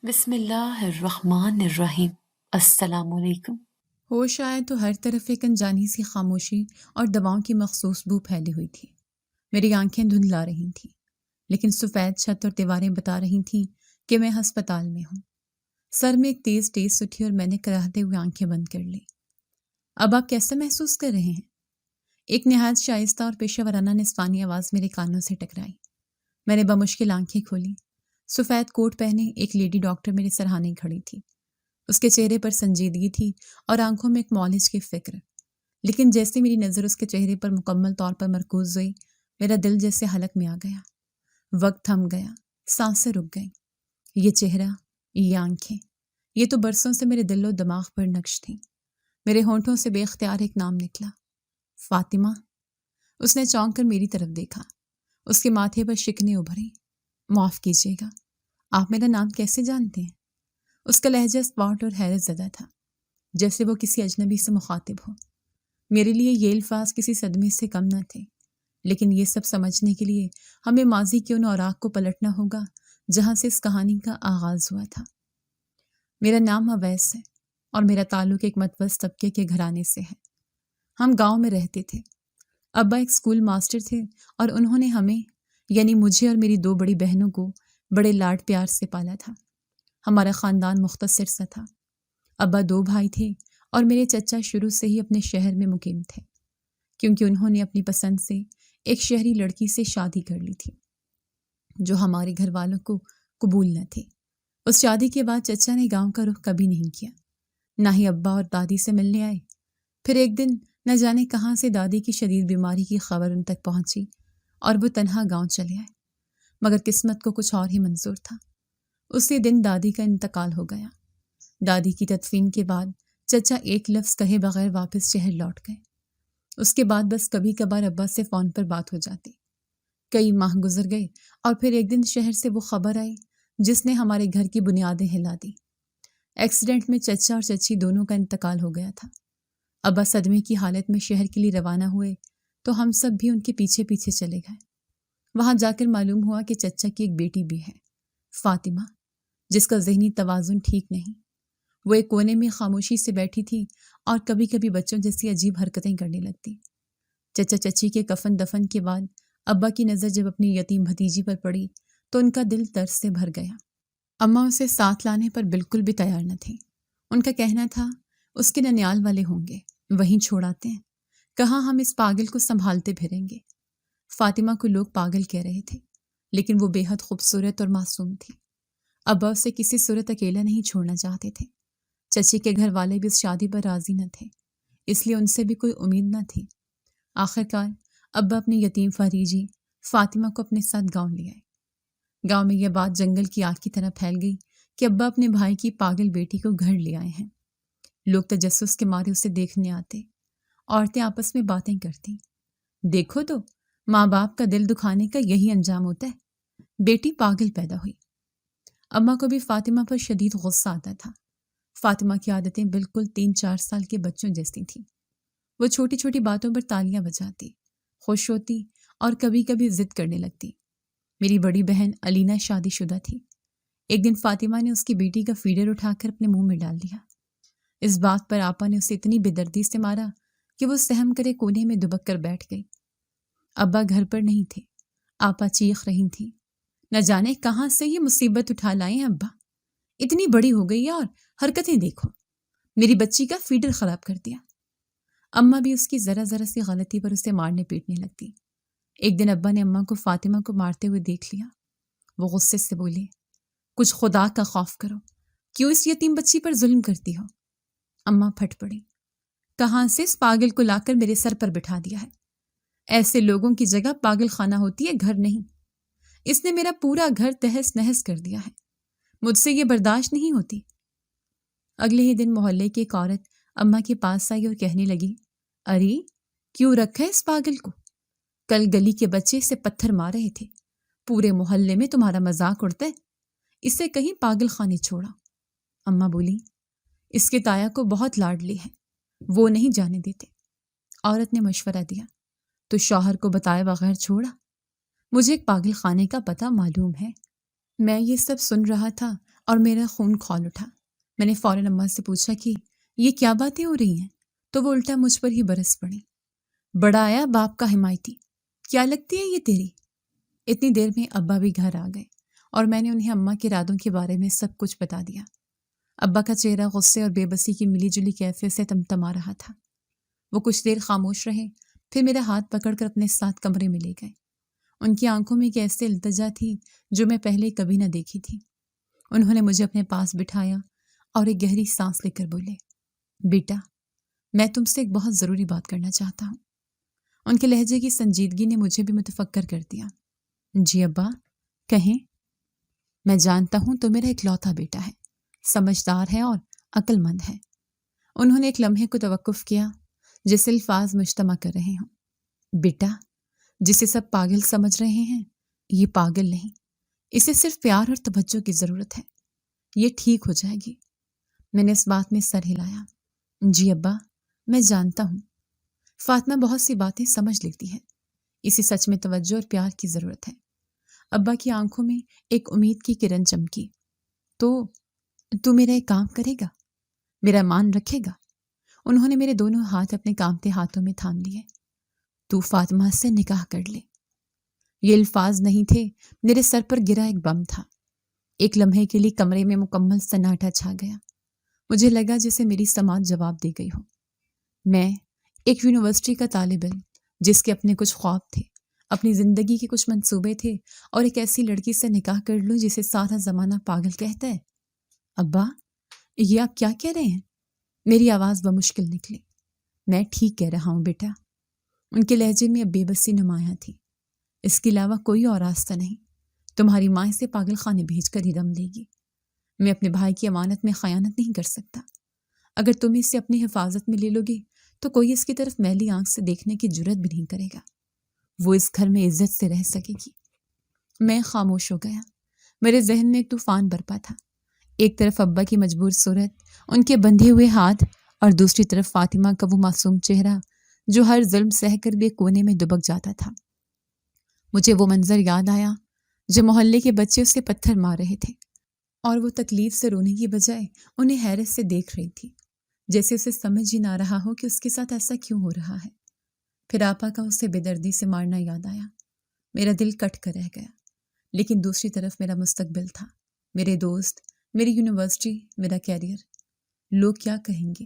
بسم اللہ الرحمن الرحیم۔ السلام علیکم۔ ہوش آیا تو ہر طرف ایک انجانی سی خاموشی اور دواؤں کی مخصوص بو پھیلی ہوئی تھی۔ میری آنکھیں دھندلا رہی تھیں، لیکن سفید چھت اور دیواریں بتا رہی تھیں کہ میں ہسپتال میں ہوں۔ سر میں ایک تیز ٹیس اٹھی اور میں نے کراہتے ہوئے آنکھیں بند کر لی۔ اب آپ کیسا محسوس کر رہے ہیں؟ ایک نہایت شائستہ اور پیشہ ورانہ نسوانی آواز میرے کانوں سے ٹکرائی۔ میں نے بمشکل آنکھیں کھولی۔ سفید کوٹ پہنے ایک لیڈی ڈاکٹر میرے سرہانے کھڑی تھی۔ اس کے چہرے پر سنجیدگی تھی اور آنکھوں میں ایک معالج کی فکر، لیکن جیسے میری نظر اس کے چہرے پر مکمل طور پر مرکوز ہوئی، میرا دل جیسے حلق میں آ گیا۔ وقت تھم گیا، سانسیں رک گئیں۔ یہ چہرہ، یہ آنکھیں، یہ تو برسوں سے میرے دل و دماغ پر نقش تھیں۔ میرے ہونٹوں سے بے اختیار ایک نام نکلا، فاطمہ۔ اس نے چونک کر میری طرف دیکھا۔ اس کے ماتھے پر شکنیں ابھری۔ معاف کیجیے گا، آپ میرا نام کیسے جانتے ہیں؟ اس کا لہجہ اسپاٹ اور حیرت زدہ تھا، جیسے وہ کسی اجنبی سے مخاطب ہو۔ میرے لیے یہ الفاظ کسی صدمے سے کم نہ تھے، لیکن یہ سب سمجھنے کے لیے ہمیں ماضی کے ان اوراق کو پلٹنا ہوگا جہاں سے اس کہانی کا آغاز ہوا تھا۔ میرا نام اویس ہے اور میرا تعلق ایک متوسط طبقے کے گھرانے سے ہے۔ ہم گاؤں میں رہتے تھے۔ ابا ایک اسکول ماسٹر تھے اور انہوں نے ہمیں، یعنی مجھے اور میری 2 بڑی بہنوں کو، بڑے لاڈ پیار سے پالا تھا۔ ہمارا خاندان مختصر سا تھا۔ ابا 2 بھائی تھے اور میرے چچا شروع سے ہی اپنے شہر میں مقیم تھے، کیونکہ انہوں نے اپنی پسند سے ایک شہری لڑکی سے شادی کر لی تھی جو ہمارے گھر والوں کو قبول نہ تھی۔ اس شادی کے بعد چچا نے گاؤں کا رخ کبھی نہیں کیا، نہ ہی ابا اور دادی سے ملنے آئے۔ پھر ایک دن نہ جانے کہاں سے دادی کی شدید بیماری کی خبر ان تک پہنچی اور وہ تنہا گاؤں چلے آئے، مگر قسمت کو کچھ اور ہی منظور تھا۔ اسی دن دادی کا انتقال ہو گیا۔ دادی کی تدفین کے بعد چچا ایک لفظ کہے بغیر واپس شہر لوٹ گئے۔ اس کے بعد بس کبھی کبھار ابا سے فون پر بات ہو جاتی۔ کئی ماہ گزر گئے اور پھر ایک دن شہر سے وہ خبر آئی جس نے ہمارے گھر کی بنیادیں ہلا دی۔ ایکسیڈنٹ میں چچا اور چچی دونوں کا انتقال ہو گیا تھا۔ ابا صدمے کی حالت میں شہر کے لیے روانہ ہوئے تو ہم سب بھی ان کے پیچھے پیچھے چلے گئے۔ وہاں جا کر معلوم ہوا کہ چچا کی ایک بیٹی بھی ہے، فاطمہ، جس کا ذہنی توازن ٹھیک نہیں۔ وہ ایک کونے میں خاموشی سے بیٹھی تھی اور کبھی کبھی بچوں جیسی عجیب حرکتیں کرنے لگتی۔ چچا چچی کے کفن دفن کے بعد ابا کی نظر جب اپنی یتیم بھتیجی پر پڑی تو ان کا دل ترس سے بھر گیا۔ اماں اسے ساتھ لانے پر بالکل بھی تیار نہ تھی۔ ان کا کہنا تھا اس کے ننیال والے ہوں گے، وہیں چھوڑاتے ہیں، کہاں ہم اس پاگل کو سنبھالتے پھریں گے۔ فاطمہ کو لوگ پاگل کہہ رہے تھے، لیکن وہ بے حد خوبصورت اور معصوم تھی۔ ابا اسے کسی صورت اکیلا نہیں چھوڑنا چاہتے تھے۔ چچی کے گھر والے بھی اس شادی پر راضی نہ تھے، اس لیے ان سے بھی کوئی امید نہ تھی۔ آخرکار ابا اپنی یتیم فریجی فاطمہ کو اپنے ساتھ گاؤں لے آئے۔ گاؤں میں یہ بات جنگل کی آگ کی طرح پھیل گئی کہ ابا اپنے بھائی کی پاگل بیٹی کو گھر لے آئے ہیں۔ لوگ تجسس کے مارے اسے دیکھنے آتے، عورتیں آپس میں باتیں کرتی۔ دیکھو تو، ماں باپ کا دل دکھانے کا یہی انجام ہوتا ہے، بیٹی پاگل پیدا ہوئی۔ اماں کو بھی فاطمہ پر شدید غصہ آتا تھا۔ فاطمہ کی عادتیں بالکل 3-4 سال کے بچوں جیسی تھیں۔ وہ چھوٹی چھوٹی باتوں پر تالیاں بجاتی، خوش ہوتی اور کبھی کبھی ضد کرنے لگتی۔ میری بڑی بہن علینا شادی شدہ تھی۔ ایک دن فاطمہ نے اس کی بیٹی کا فیڈر اٹھا کر اپنے منہ میں ڈال دیا۔ اس بات پر آپا نے اسے اتنی بے دردی سے مارا کہ وہ سہم کرے کونے میں دبک کر بیٹھ گئی۔ ابا گھر پر نہیں تھے۔ آپا چیخ رہی تھی، نہ جانے کہاں سے یہ مصیبت اٹھا لائے ہیں ابا، اتنی بڑی ہو گئی ہے اور حرکتیں دیکھو، میری بچی کا فیڈر خراب کر دیا۔ اماں بھی اس کی ذرا ذرا سی غلطی پر اسے مارنے پیٹنے لگتی۔ ایک دن ابا نے اماں کو فاطمہ کو مارتے ہوئے دیکھ لیا۔ وہ غصے سے بولے، کچھ خدا کا خوف کرو، کیوں اس یتیم بچی پر ظلم کرتی ہو؟ اماں پھٹ پڑی، کہاں سے اس پاگل کو لا کر میرے سر پر بٹھا دیا ہے؟ ایسے لوگوں کی جگہ پاگل خانہ ہوتی ہے، گھر نہیں۔ اس نے میرا پورا گھر تہس نہس کر دیا ہے، مجھ سے یہ برداشت نہیں ہوتی۔ اگلے ہی دن محلے کی ایک عورت اماں کے پاس آئی اور کہنے لگی، ارے کیوں رکھا ہے اس پاگل کو؟ کل گلی کے بچے اسے پتھر مار رہے تھے، پورے محلے میں تمہارا مذاق اڑتا ہے، اسے کہیں پاگل خانے چھوڑا۔ اماں بولی، اس کے تایا کو بہت لاڈلی ہے، وہ نہیں جانے دیتے۔ عورت نے مشورہ دیا، تو شوہر کو بتائے بغیر چھوڑا؟ مجھے ایک پاگل خانے کا پتہ معلوم ہے۔ میں یہ سب سن رہا تھا اور میرا خون کھول اٹھا۔ میں نے فوراً اماں سے پوچھا کہ یہ کیا باتیں ہو رہی ہیں، تو وہ الٹا مجھ پر ہی برس پڑی۔ بڑا آیا باپ کا حمایتی، کیا لگتی ہے یہ تیری؟ اتنی دیر میں ابا بھی گھر آ گئے اور میں نے انہیں اماں کے ارادوں کے بارے میں سب کچھ بتا دیا۔ ابا کا چہرہ غصے اور بے بسی کی ملی جلی کیفیت سے تمتما رہا تھا۔ وہ کچھ دیر خاموش رہے، پھر میرا ہاتھ پکڑ کر اپنے ساتھ کمرے میں لے گئے۔ ان کی آنکھوں میں ایک ایسے التجا تھی جو میں پہلے کبھی نہ دیکھی تھی۔ انہوں نے مجھے اپنے پاس بٹھایا اور ایک گہری سانس لے کر بولے، بیٹا میں تم سے ایک بہت ضروری بات کرنا چاہتا ہوں۔ ان کے لہجے کی سنجیدگی نے مجھے بھی متفکر کر دیا۔ جی ابا کہیں۔ میں جانتا ہوں تو میرا اکلوتا بیٹا ہے، سمجھدار ہے اور عقل مند ہے۔ انہوں نے ایک لمحے کو توقف کیا جیسے الفاظ مجتمع کر رہے ہوں۔ بیٹا جسے سب پاگل سمجھ رہے ہیں یہ پاگل نہیں، اسے صرف پیار اور توجہ کی ضرورت ہے، یہ ٹھیک ہو جائے گی۔ میں نے اس بات میں سر ہلایا۔ جی ابا میں جانتا ہوں، فاطمہ بہت سی باتیں سمجھ لیتی ہے، اسے سچ میں توجہ اور پیار کی ضرورت ہے۔ ابا کی آنکھوں میں ایک امید کی کرن چمکی۔ تو میرا ایک کام کرے گا، میرا مان رکھے گا؟ انہوں نے میرے دونوں ہاتھ اپنے کانپتے ہاتھوں میں تھام لیے۔ تو فاطمہ سے نکاح کر لے۔ یہ الفاظ نہیں تھے، میرے سر پر گرا ایک بم تھا۔ ایک لمحے کے لیے کمرے میں مکمل سناٹا چھا گیا۔ مجھے لگا جیسے میری سماعت جواب دے گئی ہو۔ میں ایک یونیورسٹی کا طالب علم جس کے اپنے کچھ خواب تھے، اپنی زندگی کے کچھ منصوبے تھے، اور ایک ایسی لڑکی سے نکاح کر لوں جسے سارا زمانہ پاگل کہتا ہے۔ ابا یہ آپ کیا کہہ رہے ہیں؟ میری آواز بمشکل نکلی۔ میں ٹھیک کہہ رہا ہوں بیٹا۔ ان کے لہجے میں اب بے بسی نمایاں تھی۔ اس کے علاوہ کوئی اور راستہ نہیں، تمہاری ماں اسے پاگل خانے بھیج کر ہی دم لے گی۔ میں اپنے بھائی کی امانت میں خیانت نہیں کر سکتا۔ اگر تم اسے اپنی حفاظت میں لے لو گے تو کوئی اس کی طرف میلی آنکھ سے دیکھنے کی جرت بھی نہیں کرے گا۔ وہ اس گھر میں عزت سے رہ سکے گی۔ میں خاموش ہو گیا۔ میرے ذہن میں ایک طوفان برپا تھا۔ ایک طرف ابا کی مجبور صورت، ان کے بندھے ہوئے ہاتھ، اور دوسری طرف فاطمہ کا وہ معصوم چہرہ جو ہر ظلم سہ کر بھی کونے میں دبک جاتا تھا۔ مجھے وہ منظر یاد آیا جو محلے کے بچے اسے پتھر مار رہے تھے، اور وہ تکلیف سے رونے کی بجائے انہیں حیرت سے دیکھ رہی تھی، جیسے اسے سمجھ ہی نہ رہا ہو کہ اس کے ساتھ ایسا کیوں ہو رہا ہے۔ پھر آپا کا اسے بے دردی سے مارنا یاد آیا۔ میرا دل کٹ کر رہ گیا، لیکن دوسری طرف میرا مستقبل تھا، میرے دوست، میری یونیورسٹی، میرا کیریئر۔ لوگ کیا کہیں گے؟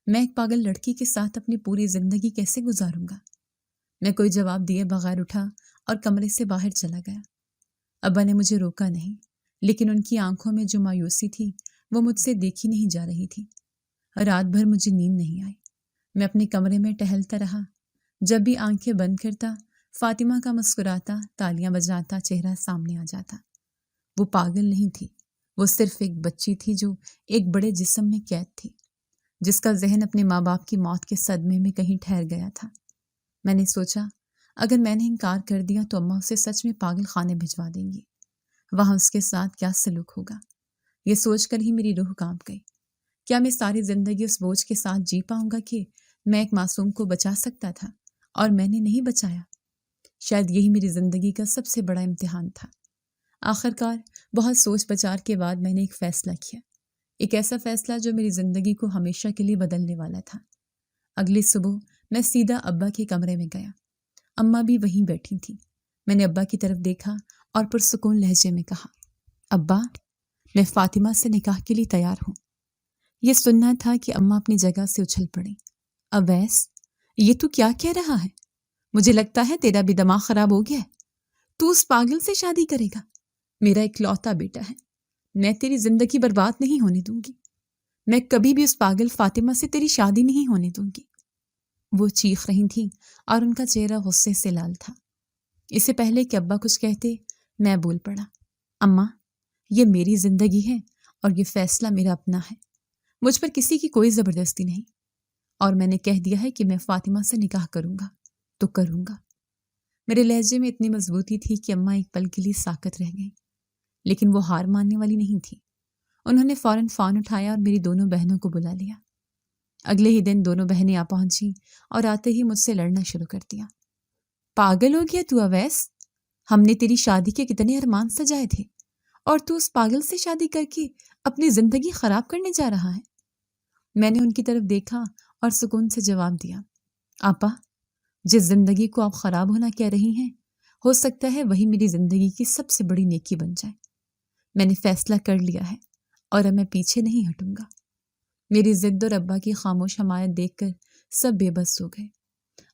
میں ایک پاگل لڑکی کے ساتھ اپنی پوری زندگی کیسے گزاروں گا؟ میں کوئی جواب دیے بغیر اٹھا اور کمرے سے باہر چلا گیا۔ ابا نے مجھے روکا نہیں، لیکن ان کی آنکھوں میں جو مایوسی تھی وہ مجھ سے دیکھی نہیں جا رہی تھی۔ رات بھر مجھے نیند نہیں آئی۔ میں اپنے کمرے میں ٹہلتا رہا۔ جب بھی آنکھیں بند کرتا، فاطمہ کا مسکراتا، تالیاں بجاتا چہرہ سامنے آ جاتا۔ وہ پاگل نہیں تھی، وہ صرف ایک بچی تھی جو ایک بڑے جسم میں قید تھی، جس کا ذہن اپنے ماں باپ کی موت کے صدمے میں کہیں ٹھہر گیا تھا۔ میں نے سوچا اگر میں نے انکار کر دیا تو اماں اسے سچ میں پاگل خانے بھجوا دیں گی۔ وہاں اس کے ساتھ کیا سلوک ہوگا؟ یہ سوچ کر ہی میری روح کانپ گئی۔ کیا میں ساری زندگی اس بوجھ کے ساتھ جی پاؤں گا کہ میں ایک معصوم کو بچا سکتا تھا اور میں نے نہیں بچایا؟ شاید یہی میری زندگی کا سب سے بڑا امتحان تھا۔ آخرکار بہت سوچ بچار کے بعد میں نے ایک فیصلہ کیا، ایک ایسا فیصلہ جو میری زندگی کو ہمیشہ کے لیے بدلنے والا تھا۔ اگلی صبح میں سیدھا ابا کے کمرے میں گیا۔ اماں بھی وہیں بیٹھی تھی۔ میں نے ابا کی طرف دیکھا اور پرسکون لہجے میں کہا، ابا میں فاطمہ سے نکاح کے لیے تیار ہوں۔ یہ سننا تھا کہ اماں اپنی جگہ سے اچھل پڑیں۔ اویس یہ تو کیا کہہ رہا ہے؟ مجھے لگتا ہے تیرا بھی دماغ خراب ہو گیا ہے۔ تو اس پاگل سے شادی کرے گا؟ میرا اکلوتا بیٹا ہے، میں تیری زندگی برباد نہیں ہونے دوں گی۔ میں کبھی بھی اس پاگل فاطمہ سے تیری شادی نہیں ہونے دوں گی۔ وہ چیخ رہی تھیں اور ان کا چہرہ غصے سے لال تھا۔ اس سے پہلے کہ ابا کچھ کہتے میں بول پڑا، اماں یہ میری زندگی ہے اور یہ فیصلہ میرا اپنا ہے، مجھ پر کسی کی کوئی زبردستی نہیں، اور میں نے کہہ دیا ہے کہ میں فاطمہ سے نکاح کروں گا تو کروں گا۔ میرے لہجے میں اتنی مضبوطی تھی کہ اماں ایک پل کے لیے ساکت رہ گئیں، لیکن وہ ہار ماننے والی نہیں تھی۔ انہوں نے فوراً فون اٹھایا اور میری دونوں بہنوں کو بلا لیا۔ اگلے ہی دن دونوں بہنیں آ پہنچیں اور آتے ہی مجھ سے لڑنا شروع کر دیا۔ پاگل ہو گیا تو اویس؟ ہم نے تیری شادی کے کتنے ارمان سجائے تھے اور تو اس پاگل سے شادی کر کے اپنی زندگی خراب کرنے جا رہا ہے۔ میں نے ان کی طرف دیکھا اور سکون سے جواب دیا، آپا، جس زندگی کو آپ خراب ہونا کہہ رہی ہیں، ہو سکتا ہے وہی میری زندگی کی سب سے بڑی نیکی بن جائے۔ میں نے فیصلہ کر لیا ہے اور اب میں پیچھے نہیں ہٹوں گا۔ میری ضد اور ابا کی خاموش حمایت دیکھ کر سب بے بس ہو گئے۔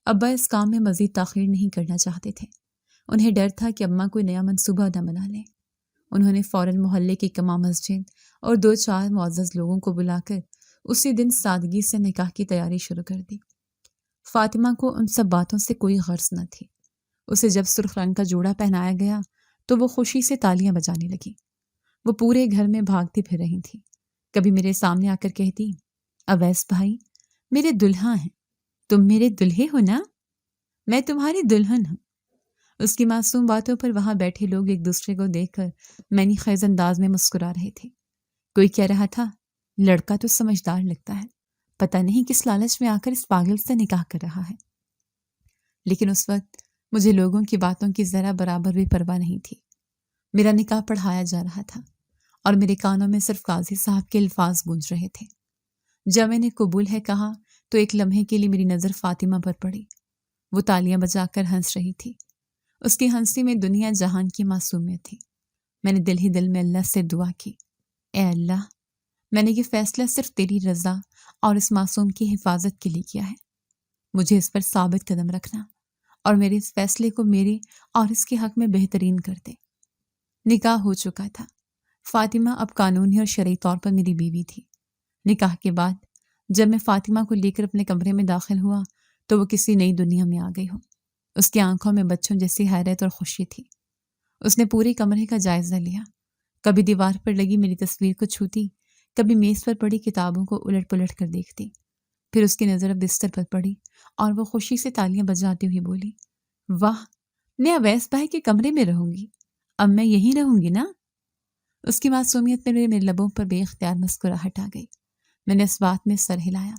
ابا اس کام میں مزید تاخیر نہیں کرنا چاہتے تھے۔ انہیں ڈر تھا کہ اماں کوئی نیا منصوبہ نہ بنا لیں۔ انہوں نے فوراً محلے کی کما مسجد اور 2-4 معزز لوگوں کو بلا کر اسی دن سادگی سے نکاح کی تیاری شروع کر دی۔ فاطمہ کو ان سب باتوں سے کوئی غرض نہ تھی۔ اسے جب سرخ رنگ کا جوڑا پہنایا گیا تو وہ خوشی سے تالیاں بجانے لگی۔ وہ پورے گھر میں بھاگتی پھر رہی تھی۔ کبھی میرے سامنے آ کر کہتی، اویس بھائی، میرے دلہا ہیں، تم میرے دلہے ہو نا؟ میں تمہاری دلہن ہوں۔ اس کی معصوم باتوں پر وہاں بیٹھے لوگ ایک دوسرے کو دیکھ کر معنی خیز انداز میں مسکرا رہے تھے۔ کوئی کہہ رہا تھا، لڑکا تو سمجھدار لگتا ہے، پتہ نہیں کس لالچ میں آ کر اس پاگل سے نکاح کر رہا ہے۔ لیکن اس وقت مجھے لوگوں کی باتوں کی ذرا برابر بھی پرواہ نہیں تھی۔ میرا نکاح پڑھایا جا رہا تھا اور میرے کانوں میں صرف قاضی صاحب کے الفاظ گونج رہے تھے۔ جب میں نے قبول ہے کہا تو ایک لمحے کے لیے میری نظر فاطمہ پر پڑی۔ وہ تالیاں بجا کر ہنس رہی تھی۔ اس کی ہنسی میں دنیا جہان کی معصومیت تھی۔ میں نے دل ہی دل میں اللہ سے دعا کی، اے اللہ، میں نے یہ فیصلہ صرف تیری رضا اور اس معصوم کی حفاظت کے لیے کیا ہے۔ مجھے اس پر ثابت قدم رکھنا اور میرے اس فیصلے کو میرے اور اس کے حق میں بہترین کر دے۔ نکاح ہو چکا تھا۔ فاطمہ اب قانونی اور شرعی طور پر میری بیوی تھی۔ نکاح کے بعد جب میں فاطمہ کو لے کر اپنے کمرے میں داخل ہوا تو وہ کسی نئی دنیا میں آ گئی ہو۔ اس کی آنکھوں میں بچوں جیسی حیرت اور خوشی تھی۔ اس نے پورے کمرے کا جائزہ لیا، کبھی دیوار پر لگی میری تصویر کو چھوتی، کبھی میز پر پڑی کتابوں کو الٹ پلٹ کر دیکھتی۔ پھر اس کی نظر اب بستر پر پڑی اور وہ خوشی سے تالیاں بجاتی ہوئی بولی، واہ، میں اویس بھائی کے کمرے میں رہوں گی، اب میں یہیں رہوں گی نا؟ اس کی معصومیت میں میرے لبوں پر بے اختیار مسکراہٹ آ گئی۔ میں نے اس بات میں سر ہلایا۔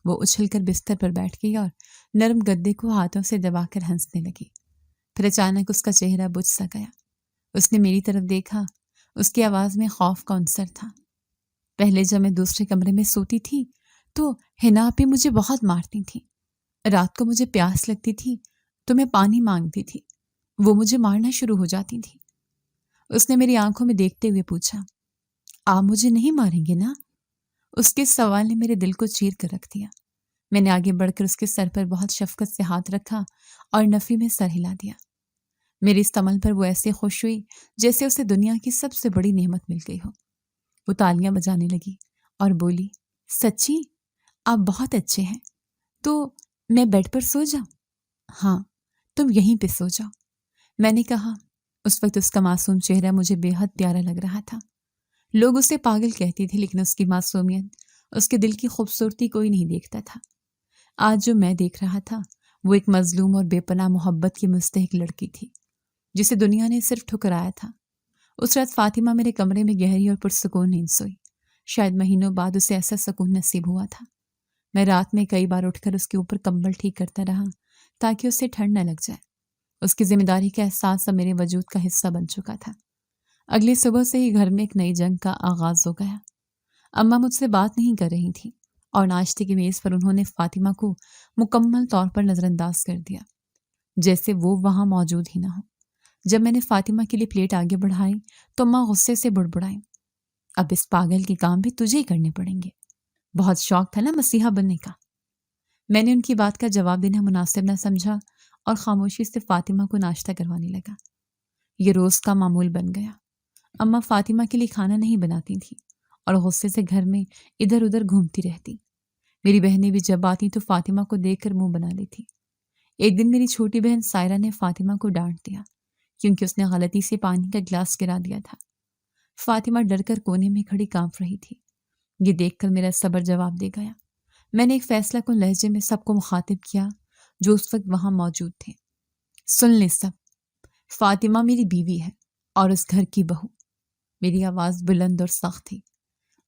وہ اچھل کر بستر پر بیٹھ گئی اور نرم گدے کو ہاتھوں سے دبا کر ہنسنے لگی۔ پھر اچانک اس کا چہرہ بجھ سا گیا۔ اس نے میری طرف دیکھا۔ اس کی آواز میں خوف کا عنصر تھا۔ پہلے جب میں دوسرے کمرے میں سوتی تھی تو حنا پہ مجھے بہت مارتی تھی۔ رات کو مجھے پیاس لگتی تھی تو میں پانی مانگتی تھی، وہ مجھے مارنا شروع ہو جاتی تھی۔ اس نے میری آنکھوں میں دیکھتے ہوئے پوچھا، آپ مجھے نہیں ماریں گے نا؟ اس کے سوال نے میرے دل کو چیر کر رکھ دیا۔ میں نے آگے بڑھ کر اس کے سر پر بہت شفقت سے ہاتھ رکھا اور نفی میں سر ہلا دیا۔ میری اس عمل پر وہ ایسے خوش ہوئی جیسے اسے دنیا کی سب سے بڑی نعمت مل گئی ہو۔ وہ تالیاں بجانے لگی اور بولی، سچی آپ بہت اچھے ہیں، تو میں بیڈ پر سو جاؤں؟ ہاں، تم یہیں پہ سو جاؤ، میں نے کہا۔ اس وقت اس کا معصوم چہرہ مجھے بے حد پیارا لگ رہا تھا۔ لوگ اسے پاگل کہتی تھی، لیکن اس کی معصومیت، اس کے دل کی خوبصورتی کوئی نہیں دیکھتا تھا۔ آج جو میں دیکھ رہا تھا وہ ایک مظلوم اور بے پناہ محبت کی مستحق لڑکی تھی جسے دنیا نے صرف ٹھکرایا تھا۔ اس رات فاطمہ میرے کمرے میں گہری اور پرسکون نیند سوئی۔ شاید مہینوں بعد اسے ایسا سکون نصیب ہوا تھا۔ میں رات میں کئی بار اٹھ کر اس کے اوپر کمبل ٹھیک کرتا رہا تاکہ اسے ٹھنڈ نہ لگ جائے۔ اس کی ذمہ داری کا احساس اب میرے وجود کا حصہ بن چکا تھا۔ اگلی صبح سے ہی گھر میں ایک نئی جنگ کا آغاز ہو گیا۔ اماں مجھ سے بات نہیں کر رہی تھی اور ناشتے کی میز پر انہوں نے فاطمہ کو مکمل طور پر نظر انداز کر دیا، جیسے وہ وہاں موجود ہی نہ ہو۔ جب میں نے فاطمہ کے لیے پلیٹ آگے بڑھائی تو اماں غصے سے بڑبڑائیں، اب اس پاگل کے کام بھی تجھے ہی کرنے پڑیں گے، بہت شوق تھا نا مسیحا بننے کا۔ میں نے ان کی بات کا جواب دینا مناسب نہ سمجھا اور خاموشی سے فاطمہ کو ناشتہ کروانے لگا۔ یہ روز کا معمول بن گیا۔ اماں فاطمہ کے لیے کھانا نہیں بناتی تھی اور غصے سے گھر میں ادھر ادھر گھومتی رہتی۔ میری بہنیں بھی جب آتی تو فاطمہ کو دیکھ کر منہ بنا لیتی۔ ایک دن میری چھوٹی بہن سائرہ نے فاطمہ کو ڈانٹ دیا کیونکہ اس نے غلطی سے پانی کا گلاس گرا دیا تھا۔ فاطمہ ڈر کر کونے میں کھڑی کانپ رہی تھی۔ یہ دیکھ کر میرا صبر جواب دے گیا۔ میں نے ایک فیصلہ کن لہجے میں سب کو مخاطب کیا جو اس وقت وہاں موجود تھے، سن لے سب، فاطمہ میری بیوی ہے اور اس گھر کی بہو۔ میری آواز بلند اور سخت تھی۔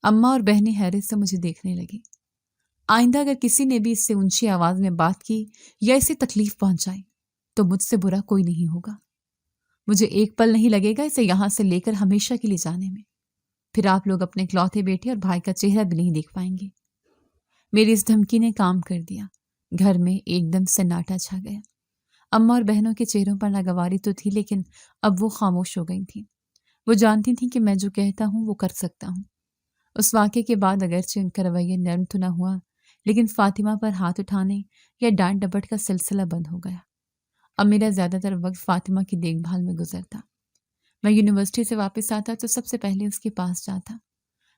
اماں اور بہنیں حیرت سے مجھے دیکھنے لگی۔ آئندہ اگر کسی نے بھی اس سے اونچی آواز میں بات کی یا اسے تکلیف پہنچائی تو مجھ سے برا کوئی نہیں ہوگا۔ مجھے ایک پل نہیں لگے گا اسے یہاں سے لے کر ہمیشہ کے لیے جانے میں۔ پھر آپ لوگ اپنے اکلوتے بیٹے اور بھائی کا چہرہ بھی نہیں دیکھ پائیں گے۔ میری اس دھمکی نے کام کر دیا۔ گھر میں ایک دم سناٹا چھا گیا۔ اماں اور بہنوں کے چہروں پر ناگواری تو تھی، لیکن اب وہ خاموش ہو گئی تھیں۔ وہ جانتی تھیں کہ میں جو کہتا ہوں وہ کر سکتا ہوں۔ اس واقعے کے بعد اگرچہ ان کا رویہ نرم تو نہ ہوا، لیکن فاطمہ پر ہاتھ اٹھانے یا ڈانٹ ڈپٹ کا سلسلہ بند ہو گیا۔ اب میرا زیادہ تر وقت فاطمہ کی دیکھ بھال میں گزرتا۔ میں یونیورسٹی سے واپس آتا تو سب سے پہلے اس کے پاس جاتا۔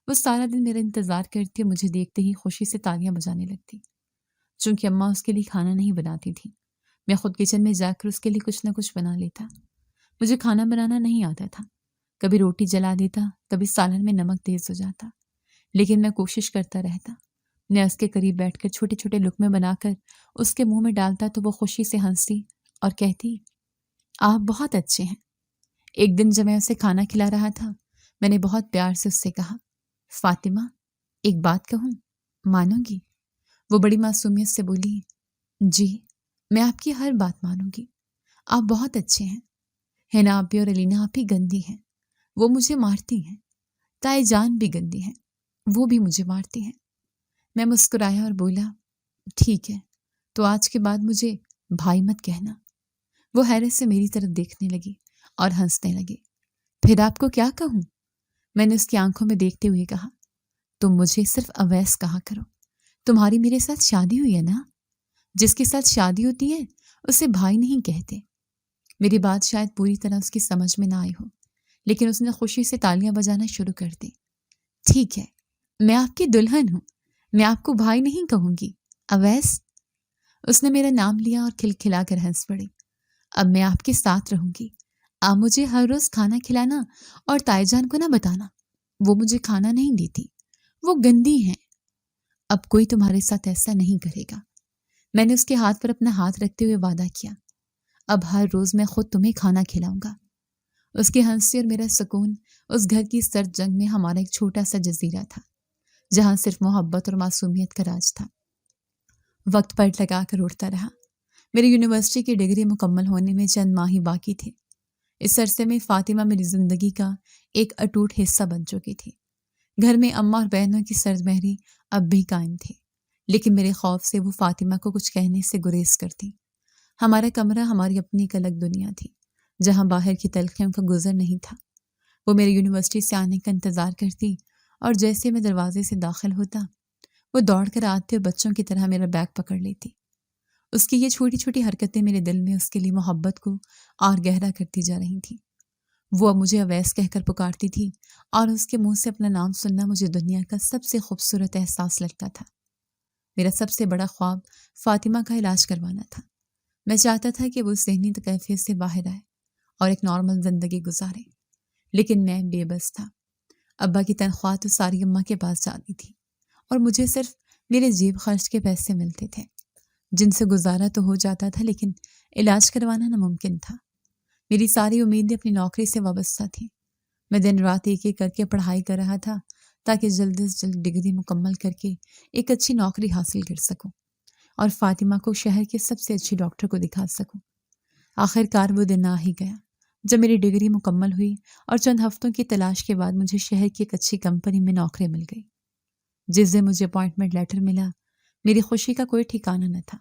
وہ سارا دن میرا انتظار کرتی اور مجھے دیکھتے ہی خوشی سے تالیاں بجانے لگتی۔ چونکہ اماں اس کے لیے کھانا نہیں بناتی تھی، میں خود کچن میں جا کر اس کے لیے کچھ نہ کچھ بنا لیتا۔ مجھے کھانا بنانا نہیں آتا تھا، کبھی روٹی جلا دیتا، کبھی سالن میں نمک تیز ہو جاتا، لیکن میں کوشش کرتا رہتا۔ میں اس کے قریب بیٹھ کر چھوٹے چھوٹے لقمے بنا کر اس کے منہ میں ڈالتا تو وہ خوشی سے ہنستی اور کہتی، آپ بہت اچھے ہیں۔ ایک دن جب میں اسے کھانا کھلا رہا تھا، میں نے بہت پیار سے اس سے کہا، فاطمہ ایک بات کہوں، مانو گی؟ وہ بڑی معصومیت سے بولی، جی میں آپ کی ہر بات مانوں گی، آپ بہت اچھے ہیں۔ ہینا آپی اور علینا آپی گندی ہیں، وہ مجھے مارتی ہیں۔ تائی جان بھی گندی ہیں، وہ بھی مجھے مارتی ہیں۔ میں مسکرایا اور بولا، ٹھیک ہے، تو آج کے بعد مجھے بھائی مت کہنا۔ وہ حیرت سے میری طرف دیکھنے لگی اور ہنسنے لگے۔ پھر آپ کو کیا کہوں؟ میں نے اس کی آنکھوں میں دیکھتے ہوئے کہا، تم مجھے صرف اویس کہا کرو۔ تمہاری میرے ساتھ شادی ہوئی ہے نا؟ جس کے ساتھ شادی ہوتی ہے اسے بھائی نہیں کہتے۔ میری بات شاید پوری طرح اس کی سمجھ میں نہ آئی ہو، لیکن اس نے خوشی سے تالیاں بجانا شروع کر دی۔ ٹھیک ہے، میں آپ کی دلہن ہوں، میں آپ کو بھائی نہیں کہوں گی، اویس۔ اس نے میرا نام لیا اور کھلکھلا کر ہنس پڑی۔ اب میں آپ کے ساتھ رہوں گی، آپ مجھے ہر روز کھانا کھلانا اور تائی جان کو نہ بتانا، وہ مجھے کھانا نہیں دیتی، وہ گندی ہیں۔ اب کوئی تمہارے ساتھ ایسا نہیں کرے گا۔ میں نے اس کے ہاتھ پر اپنا ہاتھ رکھتے ہوئے وعدہ کیا، اب ہر روز میں خود تمہیں کھانا کھلاؤں گا۔ اس کی ہنسی اور میرا سکون اس گھر کی سرد جنگ میں ہمارا ایک چھوٹا سا جزیرہ تھا، جہاں صرف محبت اور معصومیت کا راج تھا۔ وقت پلٹ لگا کر اڑتا رہا۔ میری یونیورسٹی کی ڈگری مکمل ہونے میں چند ماہ ہی باقی تھے۔ اس عرصے میں فاطمہ میری زندگی کا ایک اٹوٹ حصہ بن چکی تھی۔ گھر میں اماں اور بہنوں کی سرد مہری اب بھی قائم تھی، لیکن میرے خوف سے وہ فاطمہ کو کچھ کہنے سے گریز کرتی۔ ہمارا کمرہ ہماری اپنی ایک الگ دنیا تھی، جہاں باہر کی تلخیوں کا گزر نہیں تھا۔ وہ میرے یونیورسٹی سے آنے کا انتظار کرتی اور جیسے میں دروازے سے داخل ہوتا، وہ دوڑ کر آتے اور بچوں کی طرح میرا بیگ پکڑ لیتی۔ اس کی یہ چھوٹی چھوٹی حرکتیں میرے دل میں اس کے لیے محبت کو اور گہرا کرتی جا رہی تھیں۔ وہ اب مجھے اویس کہہ کر پکارتی تھی اور اس کے منہ سے اپنا نام سننا مجھے دنیا کا سب سے خوبصورت احساس لگتا تھا۔ میرا سب سے بڑا خواب فاطمہ کا علاج کروانا تھا۔ میں چاہتا تھا کہ وہ اس ذہنی کیفیت سے باہر آئے اور ایک نارمل زندگی گزارے، لیکن میں بے بس تھا۔ ابا کی تنخواہ تو ساری اماں کے پاس جاتی تھی اور مجھے صرف میرے جیب خرچ کے پیسے ملتے تھے، جن سے گزارا تو ہو جاتا تھا، لیکن علاج کروانا ناممکن تھا۔ میری ساری امیدیں اپنی نوکری سے وابستہ تھیں۔ میں دن رات ایک ایک کر کے پڑھائی کر رہا تھا تاکہ جلد از جلد ڈگری مکمل کر کے ایک اچھی نوکری حاصل کر سکوں اور فاطمہ کو شہر کے سب سے اچھی ڈاکٹر کو دکھا سکوں۔ آخر کار وہ دن آ ہی گیا جب میری ڈگری مکمل ہوئی اور چند ہفتوں کی تلاش کے بعد مجھے شہر کی ایک اچھی کمپنی میں نوکری مل گئی۔ جس دن مجھے اپائنٹمنٹ لیٹر ملا، میری خوشی کا کوئی ٹھکانہ نہ تھا۔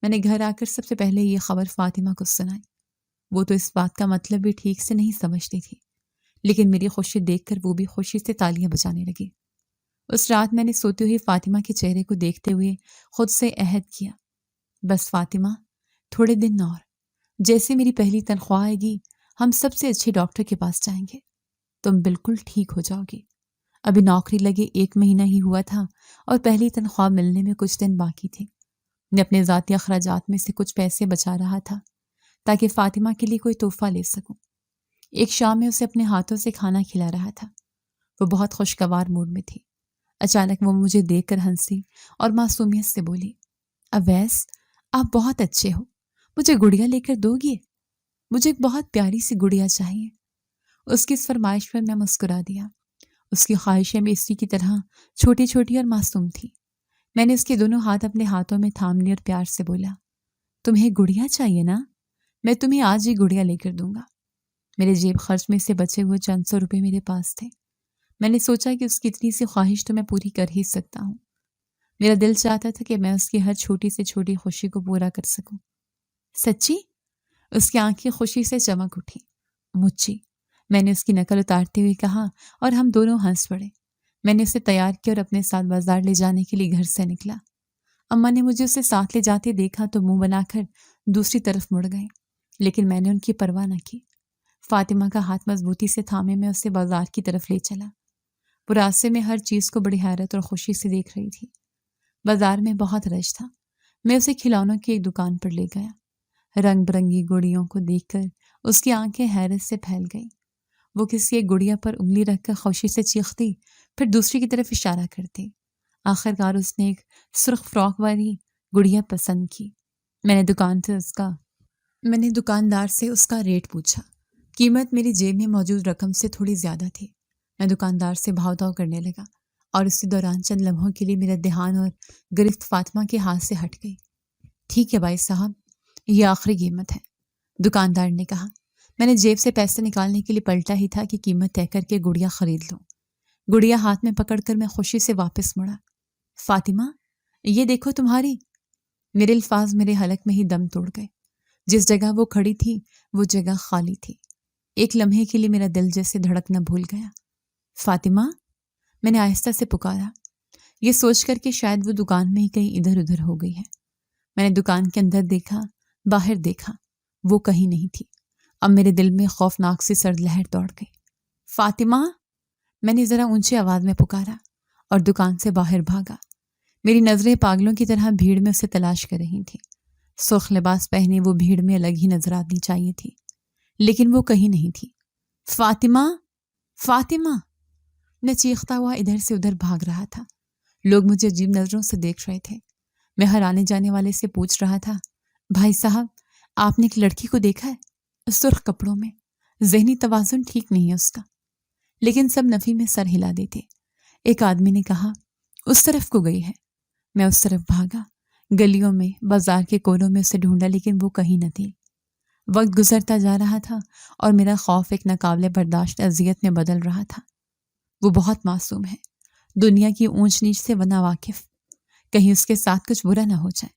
میں نے گھر آ کر سب سے پہلے یہ خبر فاطمہ کو سنائی۔ وہ تو اس بات کا مطلب بھی ٹھیک سے نہیں سمجھتی تھی، لیکن میری خوشی دیکھ کر وہ بھی خوشی سے تالیاں بجانے لگی۔ اس رات میں نے سوتے ہوئے فاطمہ کے چہرے کو دیکھتے ہوئے خود سے عہد کیا، بس فاطمہ، تھوڑے دن اور، جیسے میری پہلی تنخواہ آئے گی ہم سب سے اچھے ڈاکٹر کے پاس جائیں گے، تم بالکل ٹھیک ہو جاؤ گی۔ ابھی نوکری لگے 1 مہینہ ہی ہوا تھا اور پہلی تنخواہ ملنے میں کچھ دن باقی تھے۔ میں اپنے ذاتی اخراجات میں سے کچھ پیسے بچا رہا تھا تاکہ فاطمہ کے لیے کوئی تحفہ لے سکوں۔ ایک شام میں اسے اپنے ہاتھوں سے کھانا کھلا رہا تھا۔ وہ بہت خوشگوار موڈ میں تھی۔ اچانک وہ مجھے دیکھ کر ہنسی اور معصومیت سے بولی، اویس آپ بہت اچھے ہو، مجھے گڑیا لے کر دو گے؟ مجھے ایک بہت پیاری سی گڑیا چاہیے۔ اس کی اس فرمائش پر میں مسکرا دیا۔ اس کی خواہشیں بھی اسی کی طرح چھوٹی چھوٹی اور معصوم تھی۔ میں نے اس کے دونوں ہاتھ اپنے ہاتھوں میں تھام لیے اور پیار سے بولا، تمہیں گڑیا چاہیے نا؟ میں تمہیں آج ہی گڑیا لے کر دوں گا۔ میرے جیب خرچ میں سے بچے ہوئے چند سو روپے میرے پاس تھے۔ میں نے سوچا کہ اس کی اتنی سی خواہش تو میں پوری کر ہی سکتا ہوں۔ میرا دل چاہتا تھا کہ میں اس کی ہر چھوٹی سے چھوٹی خوشی کو پورا کر سکوں۔ سچی؟ اس کی آنکھیں خوشی سے چمک اٹھی۔ مجھے، میں نے اس کی نقل اتارتے ہوئے کہا، اور ہم دونوں ہنس پڑے۔ میں نے اسے تیار کیا اور اپنے ساتھ بازار لے جانے کے لیے گھر سے نکلا۔ اماں نے مجھے اسے ساتھ لے جاتے دیکھا تو منہ بنا کر دوسری طرف مڑ گئیں، لیکن میں نے ان کی پرواہ نہ کی۔ فاطمہ کا ہاتھ مضبوطی سے تھامے میں اسے بازار کی طرف لے چلا۔ وہ راستے میں ہر چیز کو بڑی حیرت اور خوشی سے دیکھ رہی تھی۔ بازار میں بہت رش تھا۔ میں اسے کھلونوں کی ایک دکان پر لے گیا۔ رنگ برنگی گڑیوں کو دیکھ کر اس کی آنکھیں حیرت سے پھیل گئیں۔ وہ کسی ایک گڑیا پر انگلی رکھ کر خوشی سے چیختی، پھر دوسری کی طرف اشارہ کرتی۔ آخر کار اس نے ایک سرخ فراک والی گڑیا پسند کی۔ میں نے دکاندار سے اس کا ریٹ پوچھا۔ قیمت میری جیب میں موجود رقم سے تھوڑی زیادہ تھی۔ میں دکاندار سے بھاؤ تاؤ کرنے لگا، اور اسی دوران چند لمحوں کے لیے میرا دھیان اور گرفت فاطمہ کے ہاتھ سے ہٹ گئی۔ ٹھیک ہے بھائی صاحب، یہ آخری قیمت ہے، دکاندار نے کہا۔ میں نے جیب سے پیسے نکالنے کے لیے پلٹا ہی تھا کہ قیمت طے کر کے گڑیا خرید لوں۔ گڑیا ہاتھ میں پکڑ کر میں خوشی سے واپس مڑا۔ فاطمہ، یہ دیکھو تمہاری۔ میرے الفاظ میرے حلق میں ہی دم توڑ گئے۔ جس جگہ وہ کھڑی تھی وہ جگہ خالی تھی۔ ایک لمحے کے لیے میرا دل جیسے دھڑکنا بھول گیا۔ فاطمہ، میں نے آہستہ سے پکارا، یہ سوچ کر کہ شاید وہ دکان میں ہی کہیں ادھر ادھر ہو گئی ہے۔ میں نے دکان کے اندر دیکھا، باہر دیکھا، وہ کہیں نہیں تھی۔ اب میرے دل میں خوفناک سی سرد لہر دوڑ گئی۔ فاطمہ، میں نے ذرا اونچی آواز میں پکارا اور دکان سے باہر بھاگا۔ میری نظریں پاگلوں کی طرح بھیڑ میں اسے تلاش کر رہی تھیں۔ سرخ لباس پہنے وہ بھیڑ میں الگ ہی نظر آنی چاہیے تھی، لیکن وہ کہیں نہیں تھی۔ فاطمہ، فاطمہ! میں چیختا ہوا ادھر سے ادھر بھاگ رہا تھا۔ لوگ مجھے عجیب نظروں سے دیکھ رہے تھے۔ میں ہر آنے جانے والے سے پوچھ رہا تھا، بھائی صاحب، آپ نے ایک لڑکی کو دیکھا ہے؟ سرخ کپڑوں میں، ذہنی توازن ٹھیک نہیں ہے اس کا۔ لیکن سب نفی میں سر ہلا دیتے۔ ایک آدمی نے کہا، اس طرف کو گئی ہے۔ میں اس طرف بھاگا، گلیوں میں، بازار کے کونوں میں اسے ڈھونڈا، لیکن وہ کہیں نہ تھی۔ وقت گزرتا جا رہا تھا اور میرا خوف ایک ناقابل برداشت اذیت میں بدل رہا تھا۔ وہ بہت معصوم ہے، دنیا کی اونچ نیچ سے ناواقف، کہیں اس کے ساتھ کچھ برا نہ ہو جائے۔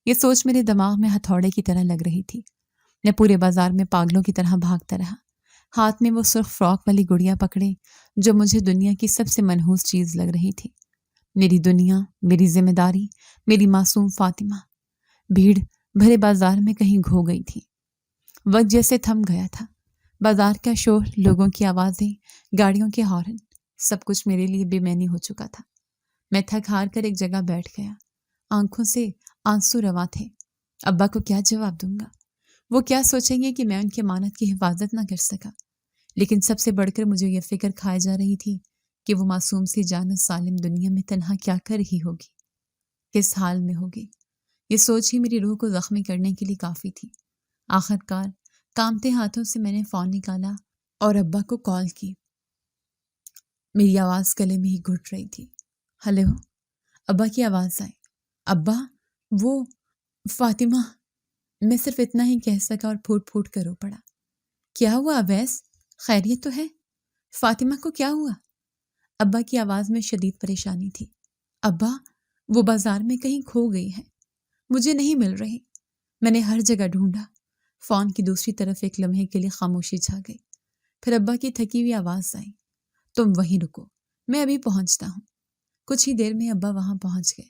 یہ سوچ میرے دماغ میں ہتھوڑے کی طرح لگ رہی تھی۔ میں پورے بازار میں پاگلوں کی طرح بھاگتا رہا، ہاتھ میں وہ سرخ فراک والی گڑیا پکڑے جو مجھے دنیا کی سب سے منحوس چیز لگ رہی تھی۔ میری دنیا، میری ذمہ داری، میری معصوم فاطمہ بھیڑ بھرے بازار میں کہیں کھو گئی تھی۔ وقت جیسے تھم گیا تھا۔ بازار کا شور، لوگوں کی آوازیں، گاڑیوں کے ہارن، سب کچھ میرے لیے بے معنی ہو چکا تھا۔ میں تھک ہار کر ایک جگہ بیٹھ گیا۔ آنکھوں سے آنسو رواں تھے۔ ابا کو کیا جواب دوں گا؟ وہ کیا سوچیں گے کہ میں ان کی امانت کی حفاظت نہ کر سکا؟ لیکن سب سے بڑھ کر مجھے یہ فکر کھائے جا رہی تھی کہ وہ معصوم سی جان سالم دنیا میں تنہا کیا کر رہی ہوگی، کس حال میں ہوگی۔ یہ سوچ ہی میری روح کو زخمی کرنے کے لیے کافی تھی۔ آخر کار کامتے ہاتھوں سے میں نے فون نکالا اور ابا کو کال کی۔ میری آواز گلے میں ہی گھٹ رہی تھی۔ ہلو، ابا کی آواز آئی۔ ابا، وہ فاطمہ! میں صرف اتنا ہی کہہ سکا اور پھوٹ پھوٹ کر رو پڑا۔ کیا ہوا اویس؟ خیریت تو ہے؟ فاطمہ کو کیا ہوا؟ ابا کی آواز میں شدید پریشانی تھی۔ ابا، وہ بازار میں کہیں کھو گئی ہے، مجھے نہیں مل رہی۔ میں نے ہر جگہ ڈھونڈا۔ فون کی دوسری طرف ایک لمحے کے لیے خاموشی چھا گئی۔ پھر ابا کی تھکی ہوئی آواز آئی، تم وہیں رکو، میں ابھی پہنچتا ہوں۔ کچھ ہی دیر میں ابا وہاں پہنچ گئے۔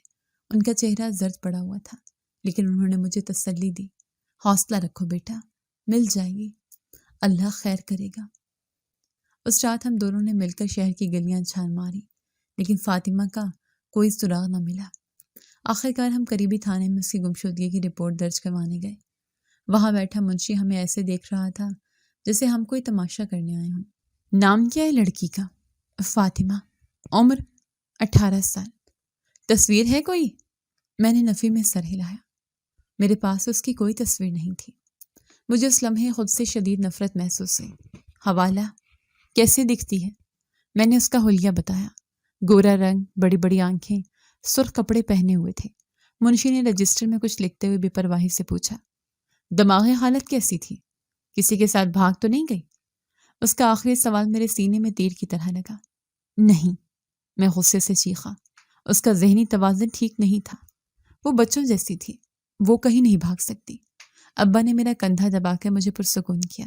ان کا چہرہ زرد پڑا ہوا تھا، لیکن انہوں نے مجھے تسلی دی۔ حوصلہ رکھو بیٹا، مل جائے گی، اللہ خیر کرے گا۔ اس رات ہم دونوں نے مل کر شہر کی گلیاں چھان ماری، لیکن فاطمہ کا کوئی سراغ نہ ملا۔ آخر کار ہم قریبی تھانے میں اس کی گمشدگی کی رپورٹ درج کروانے گئے۔ وہاں بیٹھا منشی ہمیں ایسے دیکھ رہا تھا جیسے ہم کوئی تماشا کرنے آئے ہوں۔ نام کیا ہے لڑکی کا؟ فاطمہ۔ عمر 18 سال۔ تصویر ہے کوئی؟ میں نے نفی میں سر ہلایا۔ میرے پاس اس کی کوئی تصویر نہیں تھی۔ مجھے اس لمحے خود سے شدید نفرت محسوس ہوئی۔ حوالہ؟ کیسے دکھتی ہے؟ میں نے اس کا حلیہ بتایا۔ گورا رنگ، بڑی بڑی آنکھیں، سرخ کپڑے پہنے ہوئے تھے۔ منشی نے رجسٹر میں کچھ لکھتے ہوئے بے پرواہی سے پوچھا، دماغی حالت کیسی تھی؟ کسی کے ساتھ بھاگ تو نہیں گئی؟ اس کا آخری سوال میرے سینے میں تیر کی طرح لگا۔ نہیں، میں غصے سے چیخا۔ اس کا ذہنی توازن ٹھیک نہیں تھا۔ وہ بچوں جیسی تھی، وہ کہیں نہیں بھاگ سکتی۔ ابا نے میرا کندھا دبا کر مجھے پرسکون کیا۔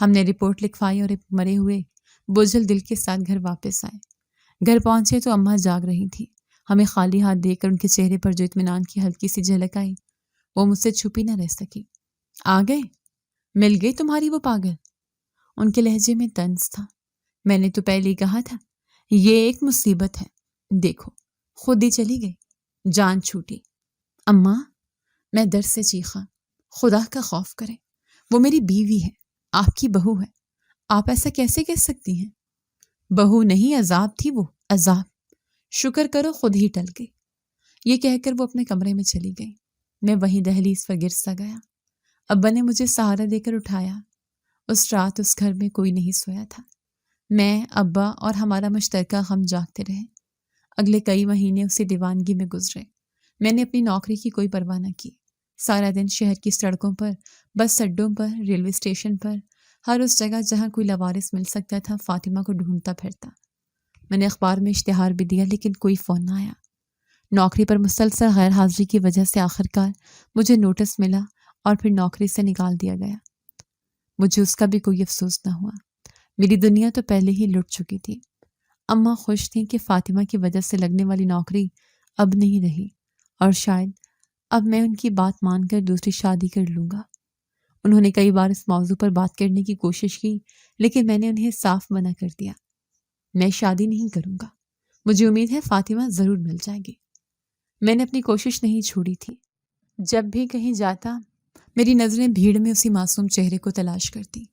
ہم نے رپورٹ لکھوائی اور ایک مرے ہوئے بوجھل دل کے ساتھ گھر واپس آئے۔ گھر پہنچے تو اماں جاگ رہی تھی۔ ہمیں خالی ہاتھ دیکھ کر ان کے چہرے پر جو اطمینان کی ہلکی سی جھلک آئی وہ مجھ سے چھپی نہ رہ سکی۔ آ گئے؟ مل گئی تمہاری وہ پاگل؟ ان کے لہجے میں طنز تھا۔ میں نے تو پہلے ہی کہا تھا یہ ایک مصیبت ہے، دیکھو خود ہی چلی گئی، جان چھوٹی۔ اماں، میں در سے چیخا، خدا کا خوف کرے، وہ میری بیوی ہے، آپ کی بہو ہے، آپ ایسا کیسے کہہ سکتی ہیں؟ بہو نہیں، عذاب تھی وہ، عذاب، شکر کرو خود ہی ٹل گئی۔ یہ کہہ کر وہ اپنے کمرے میں چلی گئی۔ میں وہیں دہلیز پر گر سا گیا۔ ابا نے مجھے سہارا دے کر اٹھایا۔ اس رات اس گھر میں کوئی نہیں سویا تھا۔ میں، ابا اور ہمارا مشترکہ غم جاگتے رہے۔ اگلے کئی مہینے اسی دیوانگی میں گزرے۔ میں نے اپنی نوکری کی کوئی پرواہ نہ کی۔ سارا دن شہر کی سڑکوں پر، بس اڈوں پر، ریلوے اسٹیشن پر، ہر اس جگہ جہاں کوئی لوارث مل سکتا تھا فاطمہ کو ڈھونڈتا پھرتا۔ میں نے اخبار میں اشتہار بھی دیا لیکن کوئی فون نہ آیا۔ نوکری پر مسلسل غیر حاضری کی وجہ سے آخرکار مجھے نوٹس ملا اور پھر نوکری سے نکال دیا گیا۔ مجھے اس کا بھی کوئی افسوس نہ ہوا۔ میری دنیا تو پہلے ہی لٹ چکی تھی۔ اماں خوش تھیں کہ فاطمہ کی وجہ سے لگنے والی نوکری اب نہیں رہی اور شاید اب میں ان کی بات مان کر دوسری شادی کر لوں گا۔ انہوں نے کئی بار اس موضوع پر بات کرنے کی کوشش کی لیکن میں نے انہیں صاف منع کر دیا۔ میں شادی نہیں کروں گا، مجھے امید ہے فاطمہ ضرور مل جائے گی۔ میں نے اپنی کوشش نہیں چھوڑی تھی۔ جب بھی کہیں جاتا میری نظریں بھیڑ میں اسی معصوم چہرے کو تلاش کرتی،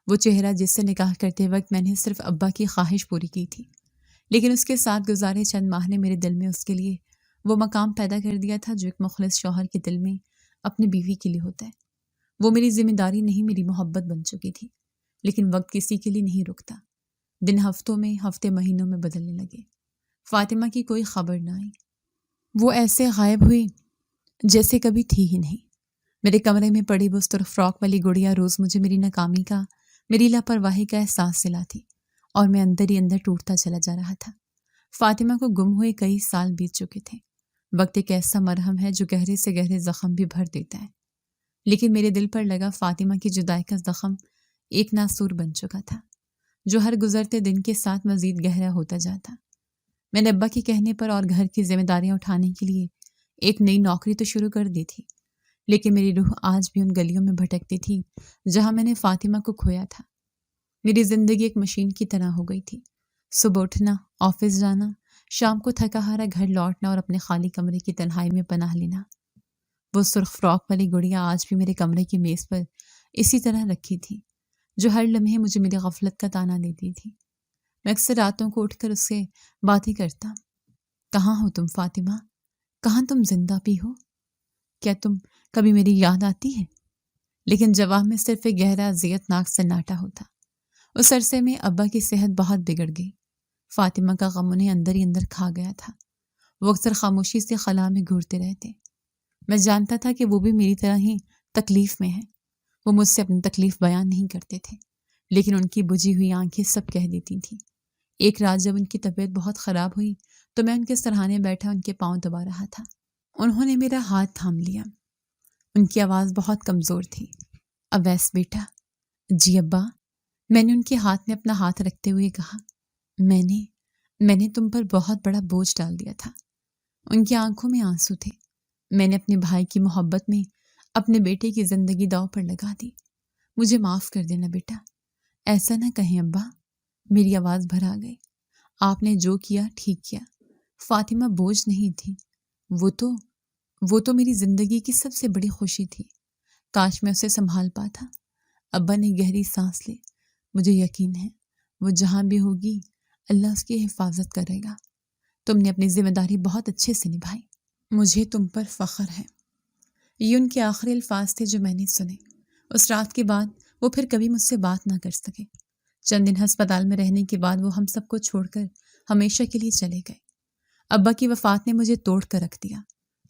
وہ چہرہ جس سے نکاح کرتے وقت میں نے صرف ابا کی خواہش پوری کی تھی، لیکن اس کے ساتھ گزارے چند ماہ نے میرے دل میں اس کے لیے وہ مقام پیدا کر دیا تھا جو ایک مخلص شوہر کے دل میں اپنی بیوی کے لیے ہوتا ہے۔ وہ میری ذمہ داری نہیں، میری محبت بن چکی تھی، لیکن وقت کسی کے لیے نہیں رکتا۔ دن ہفتوں میں، ہفتے مہینوں میں بدلنے لگے۔ فاطمہ کی کوئی خبر نہ آئی۔ وہ ایسے غائب ہوئی جیسے کبھی تھی ہی نہیں۔ میرے کمرے میں پڑی وہ سرخ فراک والی گڑیا روز مجھے میری ناکامی کا، میری لاپرواہی کا احساس دلاتی اور میں اندر ہی اندر ٹوٹتا چلا جا رہا تھا۔ فاطمہ کو گم ہوئے کئی سال بیت چکے تھے۔ وقت ایک ایسا مرہم ہے جو گہرے سے گہرے زخم بھی بھر دیتا ہے، لیکن میرے دل پر لگا فاطمہ کی جدائی کا زخم ایک ناسور بن چکا تھا جو ہر گزرتے دن کے ساتھ مزید گہرا ہوتا جاتا۔ میں نے ابا کے کہنے پر اور گھر کی ذمہ داریاں اٹھانے کے لیے ایک نئی نوکری تو شروع کر دی تھی، لیکن میری روح آج بھی ان گلیوں میں بھٹکتی تھی جہاں میں نے فاطمہ کو کھویا تھا۔ میری زندگی ایک مشین کی طرح ہو گئی تھی۔ صبح اٹھنا، آفس جانا، شام کو تھکا ہارا گھر لوٹنا اور اپنے خالی کمرے کی تنہائی میں پناہ لینا۔ وہ سرخ فراک والی گڑیا آج بھی میرے کمرے کی میز پر اسی طرح رکھی تھی جو ہر لمحے مجھے میری غفلت کا تانا دیتی تھی۔ میں اکثر راتوں کو اٹھ کر اس سے باتیں کرتا۔ کہاں ہو تم فاطمہ؟ کہاں تم زندہ بھی ہو؟ کیا تم کبھی میری یاد آتی ہے؟ لیکن جواب میں صرف ایک گہرا اذیتناک سناٹا ہوتا۔ اس عرصے میں ابا کی صحت بہت بگڑ گئی۔ فاطمہ کا غم انہیں اندر ہی اندر کھا گیا تھا۔ وہ اکثر خاموشی سے خلا میں گھورتے رہتے۔ میں جانتا تھا کہ وہ بھی میری طرح ہی تکلیف میں ہیں۔ وہ مجھ سے اپنی تکلیف بیان نہیں کرتے تھے، لیکن ان کی بجھی ہوئی آنکھیں سب کہہ دیتی تھیں۔ ایک رات جب ان کی طبیعت بہت خراب ہوئی تو میں ان کے سرہانے بیٹھا ان کے پاؤں دبا رہا تھا۔ انہوں نے میرا ہاتھ تھام لیا۔ ان کی آواز بہت کمزور تھی۔ اویس بیٹا۔ جی ابا۔ میں نے ان کے ہاتھ میں اپنا ہاتھ رکھتے ہوئے کہا، میں نے تم پر بہت بڑا بوجھ ڈال دیا تھا۔ ان کی آنکھوں میں آنسو تھے۔ میں نے اپنے بھائی کی محبت میں اپنے بیٹے کی زندگی داؤ پر لگا دی۔ مجھے معاف کر دینا بیٹا۔ ایسا نہ کہیں ابا۔ میری آواز بھر آ گئی۔ آپ نے جو کیا ٹھیک کیا۔ فاطمہ بوجھ نہیں تھی، وہ تو میری زندگی کی سب سے بڑی خوشی تھی۔ کاش میں اسے سنبھال پاتا۔ ابا نے گہری سانس لی۔ مجھے یقین ہے وہ جہاں بھی ہوگی اللہ اس کی حفاظت کرے گا۔ تم نے اپنی ذمہ داری بہت اچھے سے نبھائی۔ مجھے تم پر فخر ہے۔ یہ ان کے آخری الفاظ تھے جو میں نے سنے۔ اس رات کے بعد وہ پھر کبھی مجھ سے بات نہ کر سکے۔ چند دن ہسپتال میں رہنے کے بعد وہ ہم سب کو چھوڑ کر ہمیشہ کے لیے چلے گئے۔ ابا کی وفات نے مجھے توڑ کر رکھ دیا۔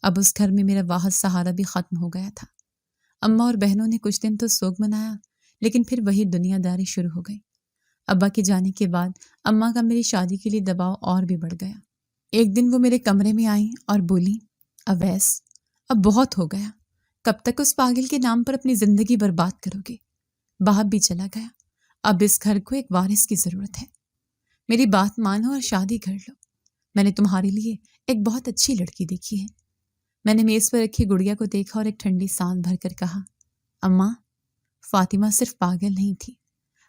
اب اس گھر میں میرا واحد سہارا بھی ختم ہو گیا تھا۔ اماں اور بہنوں نے کچھ دن تو سوگ منایا، لیکن پھر وہی دنیا داری شروع ہو گئی۔ ابا کے جانے کے بعد اماں کا میری شادی کے لیے دباؤ اور بھی بڑھ گیا۔ ایک دن وہ میرے کمرے میں آئیں اور بولی، اویس، اب بہت ہو گیا، کب تک اس پاگل کے نام پر اپنی زندگی برباد کرو گے؟ باپ بھی چلا گیا، اب اس گھر کو ایک وارث کی ضرورت ہے۔ میری بات مانو اور شادی کر لو، میں نے تمہارے لیے ایک بہت اچھی لڑکی دیکھی ہے۔ میں نے میز پر رکھی گڑیا کو دیکھا اور ایک ٹھنڈی سانس بھر کر کہا، اماں، فاطمہ صرف پاگل نہیں تھی،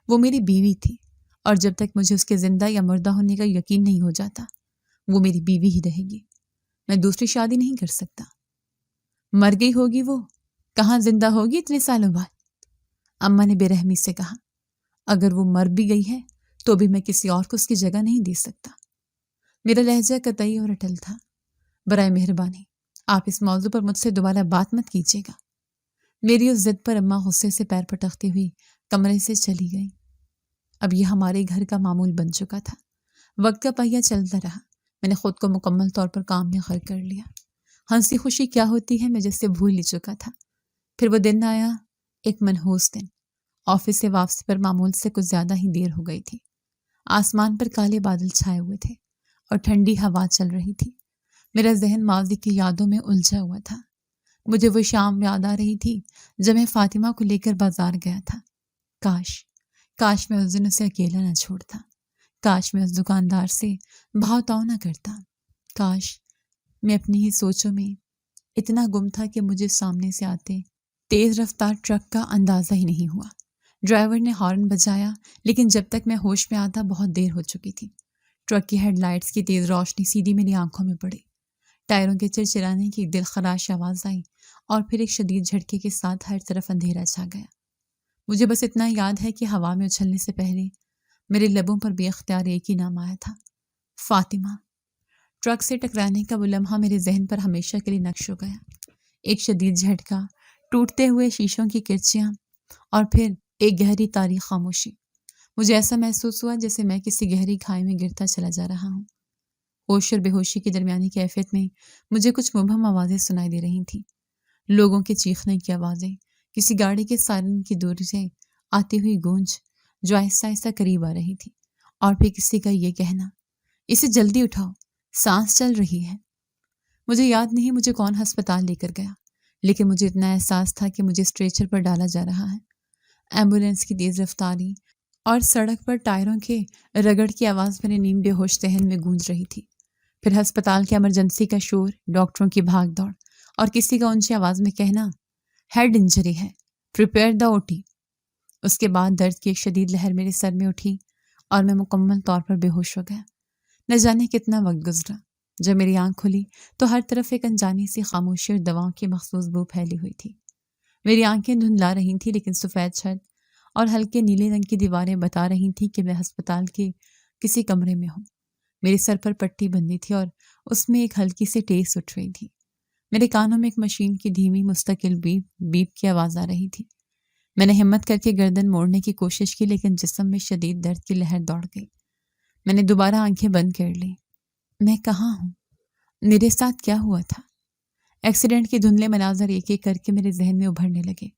وہ میری بیوی تھی، اور جب تک مجھے اس کے زندہ یا مردہ ہونے کا یقین نہیں ہو جاتا وہ میری بیوی ہی رہے گی۔ میں دوسری شادی نہیں کر سکتا۔ مر گئی ہوگی وہ، کہاں زندہ ہوگی اتنے سالوں بعد؟ اماں نے بے رحمی سے کہا، اگر وہ مر بھی گئی ہے تو بھی میں کسی اور کو اس کی جگہ نہیں دے سکتا۔ میرا لہجہ قطعی اور اٹل تھا۔ برائے مہربانی آپ اس موضوع پر مجھ سے دوبارہ بات مت کیجیے گا۔ میری اس ضد پر اماں غصے سے پیر پٹکتی ہوئی کمرے سے چلی گئی۔ اب یہ ہمارے گھر کا معمول بن چکا تھا۔ وقت کا پہیہ چلتا رہا، میں نے خود کو مکمل طور پر کام میں غرق کر لیا۔ ہنسی خوشی کیا ہوتی ہے میں جسے بھول ہی چکا تھا۔ پھر وہ دن آیا، ایک منحوس دن۔ آفس سے واپسی پر معمول سے کچھ زیادہ ہی دیر ہو گئی تھی۔ آسمان پر کالے بادل چھائے ہوئے تھے اور ٹھنڈی ہوا چل رہی تھی۔ میرا ذہن ماضی کی یادوں میں الجھا ہوا تھا۔ مجھے وہ شام یاد آ رہی تھی جب میں فاطمہ کو لے کر بازار گیا تھا۔ کاش میں اس دن اسے اکیلا نہ چھوڑتا، کاش میں اس دکاندار سے بھاؤ تاؤ نہ کرتا، کاش میں اپنی ہی سوچوں میں اتنا گم تھا کہ مجھے سامنے سے آتے تیز رفتار ٹرک کا اندازہ ہی نہیں ہوا۔ ڈرائیور نے ہارن بجایا، لیکن جب تک میں ہوش میں آتا بہت دیر ہو چکی تھی۔ ٹرک کی ہیڈ لائٹس کی تیز روشنی سیدھی میری آنکھوں میں پڑی۔ ٹائروں کے چرچرانے کی ایک دلخراش آواز آئی اور پھر ایک شدید جھٹکے کے ساتھ ہر طرف اندھیرا چھا گیا۔ مجھے بس اتنا یاد ہے کہ ہوا میں اچھلنے سے پہلے میرے لبوں پر بے اختیار ایک ہی نام آیا تھا، فاطمہ۔ ٹرک سے ٹکرانے کا وہ لمحہ میرے ذہن پر ہمیشہ کے لیے نقش ہو گیا۔ ایک شدید جھٹکا، ٹوٹتے ہوئے شیشوں کی کرچیاں، اور پھر ایک گہری تاریک خاموشی۔ مجھے ایسا محسوس ہوا جیسے میں کسی گہری کھائی میں گرتا چلا جا رہا ہوں۔ ہوش اور بے ہوشی کی درمیانی کیفیت میں مجھے کچھ مبہم آوازیں سنائی دے رہی تھیں، لوگوں کے چیخنے کی آوازیں، کسی گاڑی کے سائرن کی دور سے آتی ہوئی گونج جو آہستہ آہستہ قریب آ رہی تھی، اور پھر کسی کا یہ کہنا، اسے جلدی اٹھاؤ، سانس چل رہی ہے۔ مجھے یاد نہیں مجھے کون ہسپتال لے کر گیا، لیکن مجھے اتنا احساس تھا کہ مجھے اسٹریچر پر ڈالا جا رہا ہے۔ ایمبولینس کی تیز رفتاری اور سڑک پر ٹائروں کے رگڑ کی آواز میرے نیم بے ہوش ذہن میں گونج رہی تھی۔ پھر ہسپتال کے ایمرجنسی کا شور، ڈاکٹروں کی بھاگ دوڑ، اور کسی کا اونچی آواز میں کہنا، ہیڈ انجری ہے، پریپیئر دا اوٹی۔ اس کے بعد درد کی ایک شدید لہر میرے سر میں اٹھی اور میں مکمل طور پر بے ہوش ہو گیا۔ نہ جانے کتنا وقت گزرا، جب میری آنکھ کھلی تو ہر طرف ایک انجانی سی خاموشی اور دواؤں کی مخصوص بو پھیلی ہوئی تھی۔ میری آنکھیں دھندلا رہی تھیں، لیکن سفید چھت اور ہلکے نیلے رنگ کی دیواریں بتا رہی تھیں کہ میں ہسپتال کے کسی کمرے میں ہوں۔ میرے سر پر پٹی بندھی تھی اور اس میں ایک ہلکی سی ٹیس اٹھ رہی تھی۔ میرے کانوں میں ایک مشین کی دھیمی مستقل بیپ بیپ کی آواز آ رہی تھی۔ میں نے ہمت کر کے گردن موڑنے کی کوشش کی، لیکن جسم میں شدید درد کی لہر دوڑ گئی۔ میں نے دوبارہ آنکھیں بند کر لیں۔ میں کہاں ہوں؟ میرے ساتھ کیا ہوا تھا؟ ایکسیڈنٹ کے دھندلے مناظر ایک ایک کر کے میرے ذہن میں ابھرنے لگے۔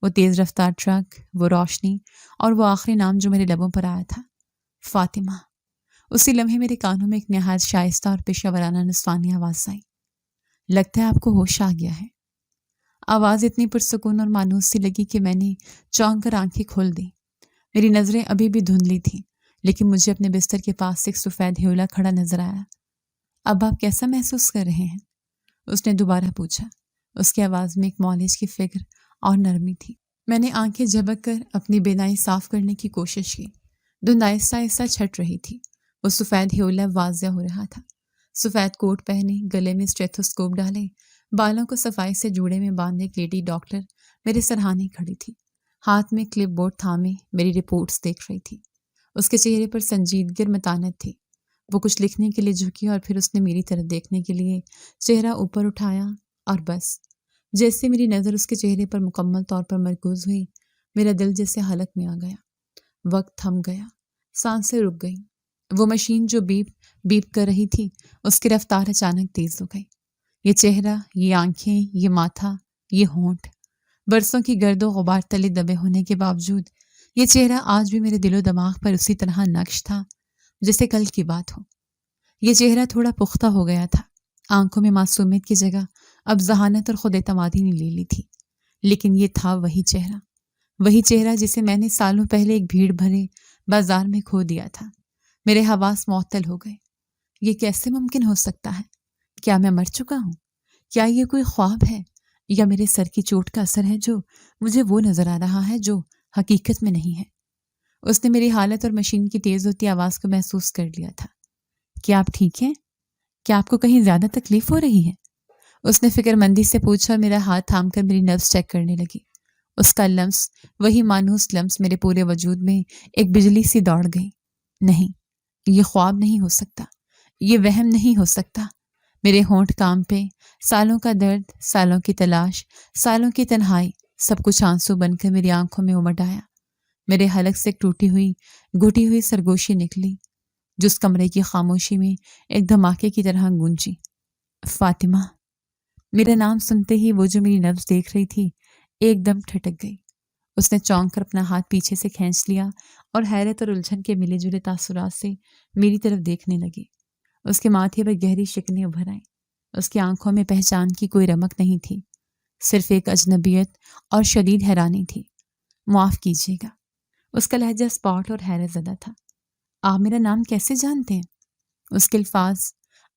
وہ تیز رفتار ٹرک، وہ روشنی، اور وہ آخری نام جو میرے لبوں پر آیا تھا، فاطمہ۔ اسی لمحے میرے کانوں میں ایک نہایت شائستہ اور پیشہ ورانہ نسوانی آواز آئی، لگتا ہے آپ کو ہوش آ گیا ہے۔ آواز اتنی پرسکون اور مانوس سی لگی کہ میں نے چونک کر آنکھیں کھول دیں۔ میری نظریں ابھی بھی دھندلی تھیں، لیکن مجھے اپنے بستر کے پاس ایک سفید ہیولا کھڑا نظر آیا۔ اب آپ کیسا محسوس کر رہے ہیں؟ اس نے دوبارہ پوچھا۔ اس کی آواز میں ایک معالج کی فکر اور نرمی تھی۔ میں نے آنکھیں جھپک کر اپنی بینائی صاف کرنے کی کوشش کی۔ دھند آہستہ آہستہ چھٹ رہی تھی۔ وہ سفید ہیولا واضح ہو رہا تھا۔ سفید کوٹ پہنے، گلے میں اسٹیتھوسکوپ ڈالے، بالوں کو صفائی سے جوڑے میں باندھے ایک لیڈی ڈاکٹر میرے سرہانے کھڑی تھی، ہاتھ میں کلپ بورڈ تھامے میری رپورٹس دیکھ رہی تھی۔ اس کے چہرے پر سنجیدگی اور متانت تھی۔ وہ کچھ لکھنے کے لیے جھکی اور پھر اس نے میری طرف دیکھنے کے لیے چہرہ اوپر اٹھایا، اور بس جیسے میری نظر اس کے چہرے پر مکمل طور پر مرکوز ہوئی، میرا دل جیسے حلق میں آ گیا۔ وقت تھم گیا، سانسیں رک گئیں۔ وہ مشین جو بیپ بیپ کر رہی تھی، اس کی رفتار اچانک تیز ہو گئی۔ یہ چہرہ، یہ آنکھیں، یہ ماتھا، یہ ہونٹ، برسوں کی گرد و غبار تلے دبے ہونے کے باوجود یہ چہرہ آج بھی میرے دل و دماغ پر اسی طرح نقش تھا جیسے کل کی بات ہو۔ یہ چہرہ تھوڑا پختہ ہو گیا تھا، آنکھوں میں معصومیت کی جگہ اب ذہانت اور خود اعتمادی نے لے لی تھی، لیکن یہ تھا وہی چہرہ جسے میں نے سالوں پہلے ایک بھیڑ بھرے بازار میں کھو دیا تھا۔ میرے حواس معطل ہو گئے۔ یہ کیسے ممکن ہو سکتا ہے؟ کیا میں مر چکا ہوں؟ کیا یہ کوئی خواب ہے یا میرے سر کی چوٹ کا اثر ہے جو مجھے وہ نظر آ رہا ہے جو حقیقت میں نہیں ہے؟ اس نے میری حالت اور مشین کی تیز ہوتی آواز کو محسوس کر لیا تھا۔ کیا آپ ٹھیک ہیں؟ کیا آپ کو کہیں زیادہ تکلیف ہو رہی ہے؟ اس نے فکر مندی سے پوچھا اور میرا ہاتھ تھام کر میری نبض چیک کرنے لگی۔ اس کا لمس، وہی مانوس لمس میرے پورے وجود میں ایک بجلی سی دوڑ گئی۔ نہیں، یہ خواب نہیں ہو سکتا، یہ وہم نہیں ہو سکتا۔ میرے ہونٹ کام پہ، سالوں کا درد، سالوں کی تلاش، سالوں کی تنہائی، سب کچھ آنسو بن کر میری آنکھوں میں امڈ آیا۔ میرے حلق سے ایک ٹوٹی ہوئی گھٹی ہوئی سرگوشی نکلی جو اس کمرے کی خاموشی میں ایک دھماکے کی طرح گونجی۔ فاطمہ۔ میرا نام سنتے ہی وہ جو میری نبض دیکھ رہی تھی ایک دم ٹھٹک گئی۔ اس نے چونک کر اپنا ہاتھ پیچھے سے کھینچ لیا اور حیرت اور الجھن کے ملے جلے تاثرات سے میری طرف دیکھنے لگی۔ اس کے ماتھے پر گہری شکنیں ابھر آئیں۔ اس کی آنکھوں میں پہچان کی کوئی رمق نہیں تھی، صرف ایک اجنبیت اور شدید حیرانی تھی۔ معاف کیجیے گا۔ اس کا لہجہ اسپاٹ اور حیرت زدہ تھا۔ آپ میرا نام کیسے جانتے ہیں؟ اس کے الفاظ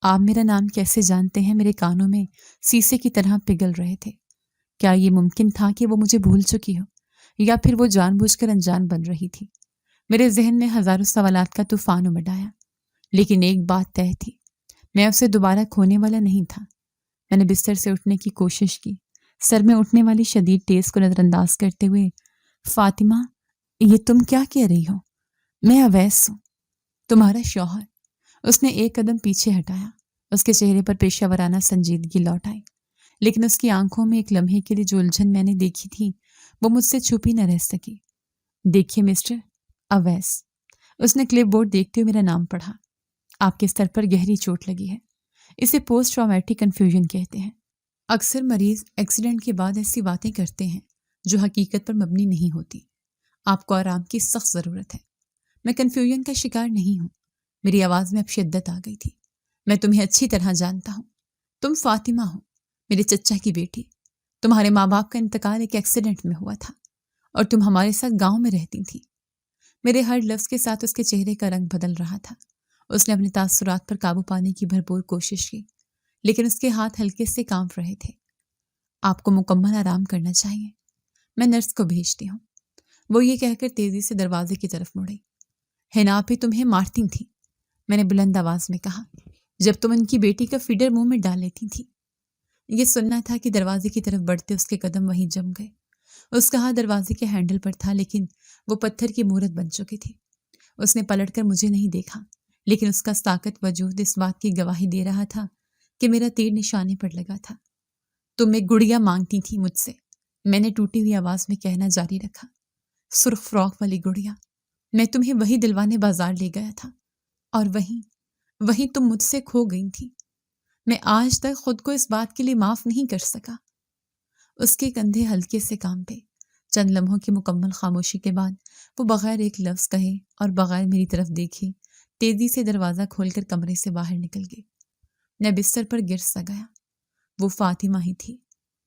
آپ میرا نام کیسے جانتے ہیں میرے کانوں میں سیسے کی طرح پگھل رہے تھے۔ کیا یہ ممکن تھا کہ وہ مجھے بھول چکی ہو یا پھر وہ جان بوجھ کر انجان بن رہی تھی؟ میرے ذہن میں ہزاروں سوالات کا طوفان امڈ آیا، لیکن ایک بات طے تھی، میں اسے دوبارہ کھونے والا نہیں تھا۔ میں نے بستر سے اٹھنے کی کوشش کی، سر میں اٹھنے والی شدید ٹیز کو نظر انداز کرتے ہوئے۔ فاطمہ، یہ تم کیا کہہ رہی ہو؟ میں اویس ہوں، تمہارا شوہر۔ اس نے ایک قدم پیچھے ہٹایا۔ اس کے چہرے پر پیشہ ورانہ سنجیدگی لوٹ آئی، لیکن اس کی آنکھوں میں ایک لمحے کے لیے جو الجھن میں نے دیکھی تھی وہ مجھ سے چھپی نہ رہ سکی۔ دیکھیے مسٹر اویس، اس نے کلپ بورڈ دیکھتے ہوئے میرا نام پڑھا۔ آپ کے سر پر گہری چوٹ لگی ہے، اسے پوسٹ ٹرامیٹک کنفیوژن کہتے ہیں۔ اکثر مریض ایکسیڈنٹ کے بعد ایسی باتیں کرتے ہیں جو حقیقت پر مبنی نہیں ہوتی۔ آپ کو آرام کی سخت ضرورت ہے۔ میں کنفیوژن کا شکار نہیں ہوں۔ میری آواز میں اب شدت آ گئی تھی۔ میں تمہیں اچھی طرح جانتا ہوں۔ تم فاطمہ ہو، میرے چچا کی بیٹی۔ تمہارے ماں باپ کا انتقال ایک ایکسیڈنٹ میں ہوا تھا اور تم ہمارے ساتھ گاؤں میں رہتی تھی۔ میرے ہر لفظ کے ساتھ اس کے چہرے کا رنگ بدل رہا تھا۔ اس نے اپنے تاثرات پر قابو پانے کی بھرپور کوشش کی، لیکن اس کے ہاتھ ہلکے سے کانپ رہے تھے۔ آپ کو مکمل آرام کرنا چاہیے، میں نرس کو بھیجتی ہوں۔ وہ یہ کہہ کر تیزی سے دروازے کی طرف مڑی۔ حنا بھی تمہیں مارتی تھی، میں نے بلند آواز میں کہا، جب تم ان کی بیٹی کا فیڈر منہ میں ڈال لیتی تھی۔ یہ سننا تھا کہ دروازے کی طرف بڑھتے اس کے قدم وہیں جم گئے۔ اس کا ہاتھ دروازے کے ہینڈل پر تھا، لیکن وہ پتھر کی مورت بن چکی تھی۔ اس نے پلٹ کر مجھے نہیں دیکھا، لیکن اس کا ساکت وجود اس بات کی گواہی دے رہا تھا کہ میرا تیر نشانے پر لگا تھا۔ تم ایک گڑیا مانگتی تھی مجھ سے، میں نے ٹوٹی ہوئی آواز میں کہنا جاری رکھا۔ سرخ فراق والی گڑیا، میں تمہیں وہی دلوانے بازار لے گیا تھا اور وہیں تم مجھ سے کھو گئی تھی۔ میں آج تک خود کو اس بات کے لیے معاف نہیں کر سکا۔ اس کے کندھے ہلکے سے کانپے۔ چند لمحوں کی مکمل خاموشی کے بعد وہ بغیر ایک لفظ کہے اور بغیر میری طرف دیکھے تیزی سے دروازہ کھول کر کمرے سے باہر نکل گئی۔ میں بستر پر گر سا گیا۔ وہ فاطمہ ہی تھی۔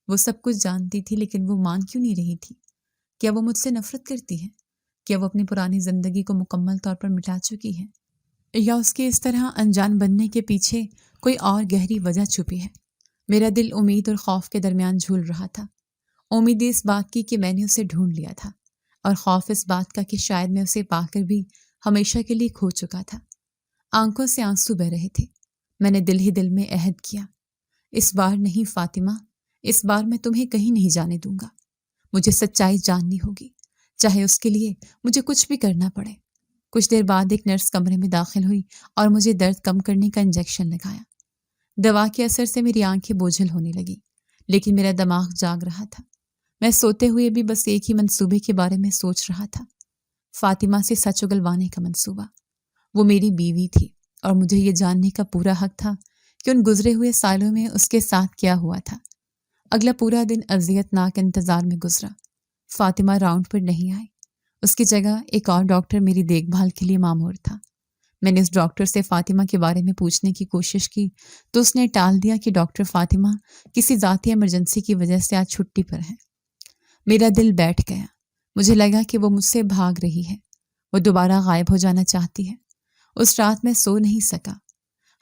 وہ سب کچھ جانتی تھی، لیکن وہ مان کیوں نہیں رہی تھی؟ کیا وہ مجھ سے نفرت کرتی ہے؟ کیا وہ اپنی پرانی زندگی کو مکمل طور پر مٹا چکی ہے؟ یا اس کے اس طرح انجان بننے کے پیچھے کوئی اور گہری وجہ چھپی ہے؟ میرا دل امید اور خوف کے درمیان جھول رہا تھا۔ امید اس بات کی کہ میں نے اسے ڈھونڈ لیا تھا، اور خوف اس بات کا کہ شاید میں اسے پا کر بھی ہمیشہ کے لیے کھو چکا تھا۔ آنکھوں سے آنسو بہ رہے تھے۔ میں نے دل ہی دل میں عہد کیا، اس بار نہیں فاطمہ، اس بار میں تمہیں کہیں نہیں جانے دوں گا۔ مجھے سچائی جاننی ہوگی، چاہے اس کے لیے مجھے کچھ بھی کرنا پڑے۔ کچھ دیر بعد ایک نرس کمرے میں داخل ہوئی اور مجھے درد کم کرنے کا انجیکشن لگایا۔ دوا کے اثر سے میری آنکھیں بوجھل ہونے لگی، لیکن میرا دماغ جاگ رہا تھا۔ میں سوتے ہوئے بھی بس ایک ہی منصوبے کے بارے میں سوچ رہا تھا، فاطمہ سے سچ اگلوانے کا منصوبہ۔ وہ میری بیوی تھی اور مجھے یہ جاننے کا پورا حق تھا کہ ان گزرے ہوئے سالوں میں اس کے ساتھ کیا ہوا تھا۔ اگلا پورا دن اذیت ناک انتظار میں گزرا۔ فاطمہ راؤنڈ پر نہیں آئی۔ اس کی جگہ ایک اور ڈاکٹر میری دیکھ بھال کے لیے مامور تھا۔ میں نے اس ڈاکٹر سے فاطمہ کے بارے میں پوچھنے کی کوشش کی تو اس نے ٹال دیا کہ ڈاکٹر فاطمہ کسی ذاتی ایمرجنسی کی وجہ سے آج چھٹی پر ہے۔ میرا دل بیٹھ گیا۔ مجھے لگا کہ وہ مجھ سے بھاگ رہی ہے، وہ دوبارہ غائب ہو جانا چاہتی ہے۔ اس رات میں سو نہیں سکا۔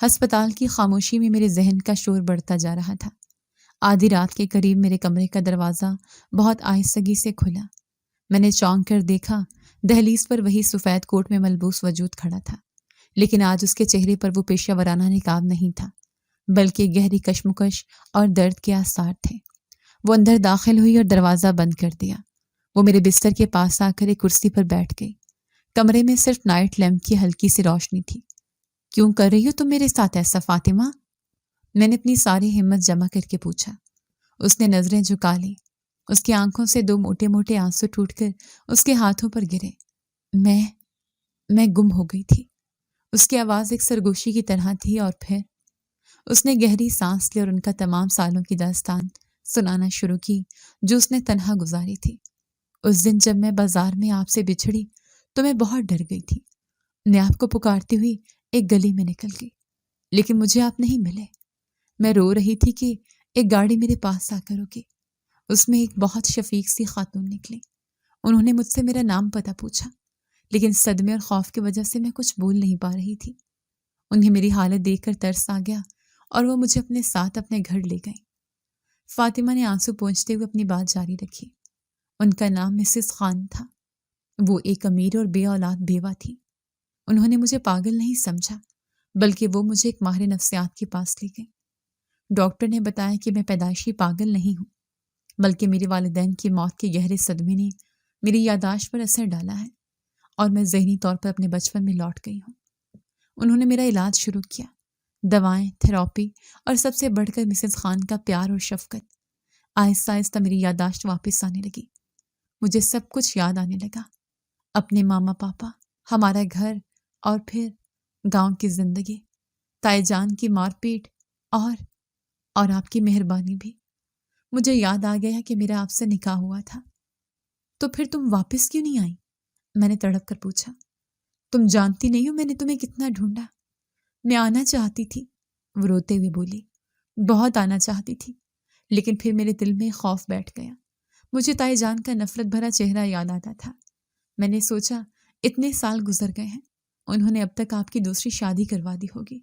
ہسپتال کی خاموشی میں میرے ذہن کا شور بڑھتا جا رہا تھا۔ آدھی رات کے قریب میرے کمرے کا دروازہ بہت آہستگی سے کھلا۔ میں نے چونک کر دیکھا، دہلیز پر وہی سفید کوٹ میں ملبوس وجود کھڑا تھا، لیکن آج اس کے چہرے پر وہ پیشہ ورانہ نقاب نہیں تھا، بلکہ گہری کشمکش اور درد کے آثار تھے۔ وہ اندر داخل ہوئی اور دروازہ بند کر دیا۔ وہ میرے بستر کے پاس آ کر ایک کرسی پر بیٹھ گئی۔ کمرے میں صرف نائٹ لیمپ کی ہلکی سی روشنی تھی۔ کیوں کر رہی ہو تم میرے ساتھ ایسا فاطمہ؟ میں نے اپنی ساری ہمت جمع کر کے پوچھا۔ اس نے نظریں جھکا لی۔ اس کی آنکھوں سے دو موٹے موٹے آنسو ٹوٹ کر اس کے ہاتھوں پر گرے۔ میں گم ہو گئی تھی۔ اس کی آواز ایک سرگوشی کی طرح تھی، اور پھر اس نے گہری سانس لی اور ان کا تمام سالوں کی داستان سنانا شروع کی جو اس نے تنہا گزاری تھی۔ اس دن جب میں بازار میں آپ سے بچھڑی تو میں بہت ڈر گئی تھی۔ میں آپ کو پکارتی ہوئی ایک گلی میں نکل گئی، لیکن مجھے آپ نہیں ملے۔ میں رو رہی تھی کہ ایک گاڑی میرے پاس آ کر رکی۔ اس میں ایک بہت شفیق سی خاتون نکلی۔ انہوں نے مجھ سے میرا نام پتہ پوچھا، لیکن صدمے اور خوف کی وجہ سے میں کچھ بول نہیں پا رہی تھی۔ انہیں میری حالت دیکھ کر ترس آ گیا اور وہ مجھے اپنے ساتھ اپنے گھر لے گئیں۔ فاطمہ نے آنسو پونچھتے ہوئے اپنی بات جاری رکھی۔ ان کا نام مسز خان تھا۔ وہ ایک امیر اور بے اولاد بیوہ تھی۔ انہوں نے مجھے پاگل نہیں سمجھا، بلکہ وہ مجھے ایک ماہر نفسیات کے پاس لے گئی۔ ڈاکٹر نے بتایا کہ میں پیدائشی پاگل نہیں ہوں، بلکہ میرے والدین کی موت کے گہرے صدمے نے میری یادداشت پر اثر ڈالا ہے اور میں ذہنی طور پر اپنے بچپن میں لوٹ گئی ہوں۔ انہوں نے میرا علاج شروع کیا، دوائیں، تھراپی اور سب سے بڑھ کر مسز خان کا پیار اور شفقت۔ آہستہ آہستہ میری یادداشت واپس آنے لگی۔ مجھے سب کچھ یاد آنے لگا، اپنے ماما پاپا، ہمارا گھر، اور پھر گاؤں کی زندگی، تائی جان کی مار پیٹ اور آپ کی مہربانی بھی۔ مجھے یاد آ گیا کہ میرا آپ سے نکاح ہوا تھا۔ تو پھر تم واپس کیوں نہیں آئی؟ میں نے تڑپ کر پوچھا۔ تم جانتی نہیں ہو میں نے تمہیں کتنا ڈھونڈا۔ میں آنا چاہتی تھی، وہ روتے ہوئے بولی، بہت آنا چاہتی تھی، لیکن پھر میرے دل میں خوف بیٹھ گیا۔ مجھے تائی جان کا نفرت بھرا چہرہ یاد آتا تھا۔ میں نے سوچا اتنے سال گزر گئے ہیں، انہوں نے اب تک آپ کی دوسری شادی کروا دی ہوگی،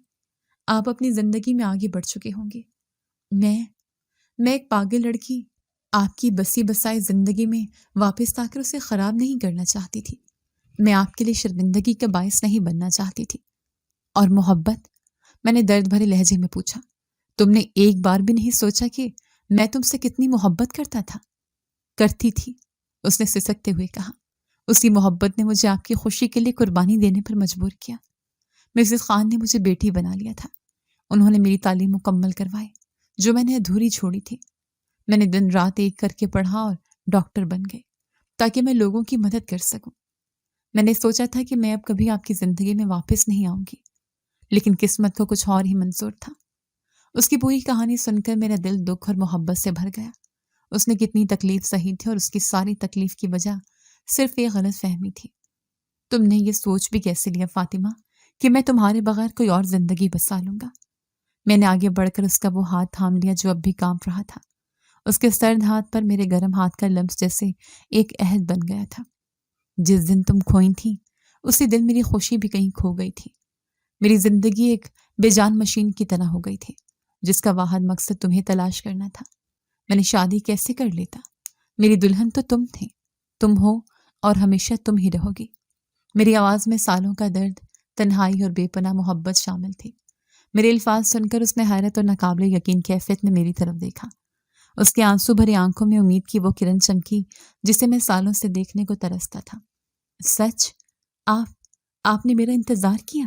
آپ اپنی زندگی میں آگے بڑھ چکے ہوں گے۔ میں ایک پاگل لڑکی آپ کی بسی بسائی زندگی میں واپس آ کر اسے خراب نہیں کرنا چاہتی تھی۔ میں آپ کے لیے شرمندگی کا باعث نہیں بننا چاہتی تھی۔ اور محبت؟ میں نے درد بھرے لہجے میں پوچھا۔ تم نے ایک بار بھی نہیں سوچا کہ میں تم سے کتنی محبت کرتا تھا؟ کرتی تھی، اس نے سسکتے ہوئے کہا۔ اسی محبت نے مجھے آپ کی خوشی کے لیے قربانی دینے پر مجبور کیا۔ مسز خان نے مجھے بیٹی بنا لیا تھا۔ انہوں نے میری تعلیم مکمل کروائی جو میں نے ادھوری چھوڑی تھی۔ میں نے دن رات ایک کر کے پڑھا اور ڈاکٹر بن گئی تاکہ میں لوگوں کی مدد کر سکوں۔ میں نے سوچا تھا کہ میں اب کبھی آپ کی زندگی میں واپس نہیں آؤں گی، لیکن قسمت کو کچھ اور ہی منظور تھا۔ اس کی پوری کہانی سن کر میرا دل دکھ اور محبت سے بھر گیا۔ اس نے کتنی تکلیف سہی تھی، اور اس کی ساری تکلیف کی وجہ صرف ایک غلط فہمی تھی۔ تم نے یہ سوچ بھی کیسے لیا فاطمہ کہ میں تمہارے بغیر کوئی اور زندگی بسا لوں گا؟ میں نے آگے بڑھ کر اس کا وہ ہاتھ تھام لیا جو اب بھی کانپ رہا تھا۔ اس کے سرد ہاتھ پر میرے گرم ہاتھ کا لمس جیسے ایک عہد بن گیا تھا۔ جس دن تم کھوئی تھی اسی دن میری خوشی بھی کہیں کھو گئی تھی۔ میری زندگی ایک بے جان مشین کی طرح ہو گئی تھی جس کا واحد مقصد تمہیں تلاش کرنا تھا۔ میں نے شادی کیسے کر لیتا؟ میری دلہن تو تم تھے، تم ہو اور ہمیشہ تم ہی رہو گی۔ میری آواز میں سالوں کا درد، تنہائی اور بے پناہ محبت شامل تھی۔ میرے الفاظ سن کر اس نے حیرت اور ناقابل یقین کیفیت میں میری طرف دیکھا۔ اس کے آنسو بھری آنکھوں میں امید کی وہ کرن چمکی جسے میں سالوں سے دیکھنے کو ترستا تھا۔ سچ؟ آپ نے میرا انتظار کیا؟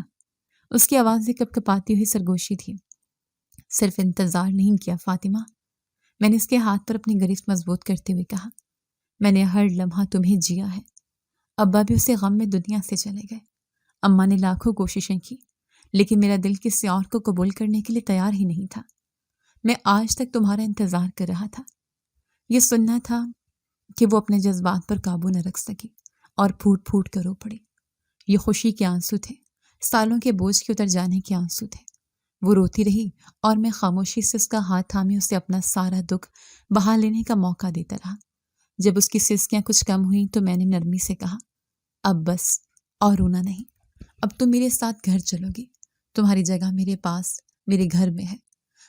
اس کی آواز ایک کپکپاتی ہوئی سرگوشی تھی۔ صرف انتظار نہیں کیا فاطمہ، میں نے اس کے ہاتھ پر اپنی گرفت مضبوط کرتے ہوئے کہا، میں نے ہر لمحہ تمہیں جیا ہے۔ ابا بھی اسے غم میں دنیا سے چلے گئے، اماں نے لاکھوں کوششیں کی، لیکن میرا دل کسی اور کو قبول کرنے کے لیے تیار ہی نہیں تھا۔ میں آج تک تمہارا انتظار کر رہا تھا۔ یہ سننا تھا کہ وہ اپنے جذبات پر قابو نہ رکھ سکی اور پھوٹ پھوٹ کر رو پڑی۔ یہ خوشی کے آنسو تھے، سالوں کے بوجھ کے اتر جانے کے آنسو تھے۔ وہ روتی رہی اور میں خاموشی سے اس کا ہاتھ تھامے اسے اپنا سارا دکھ بہا لینے کا موقع دیتا رہا۔ جب اس کی سسکیاں کچھ کم ہوئیں تو میں نے نرمی سے کہا، اب بس، اور رونا نہیں، اب تم میرے ساتھ گھر چلو گی، تمہاری جگہ میرے پاس، میرے گھر میں ہے۔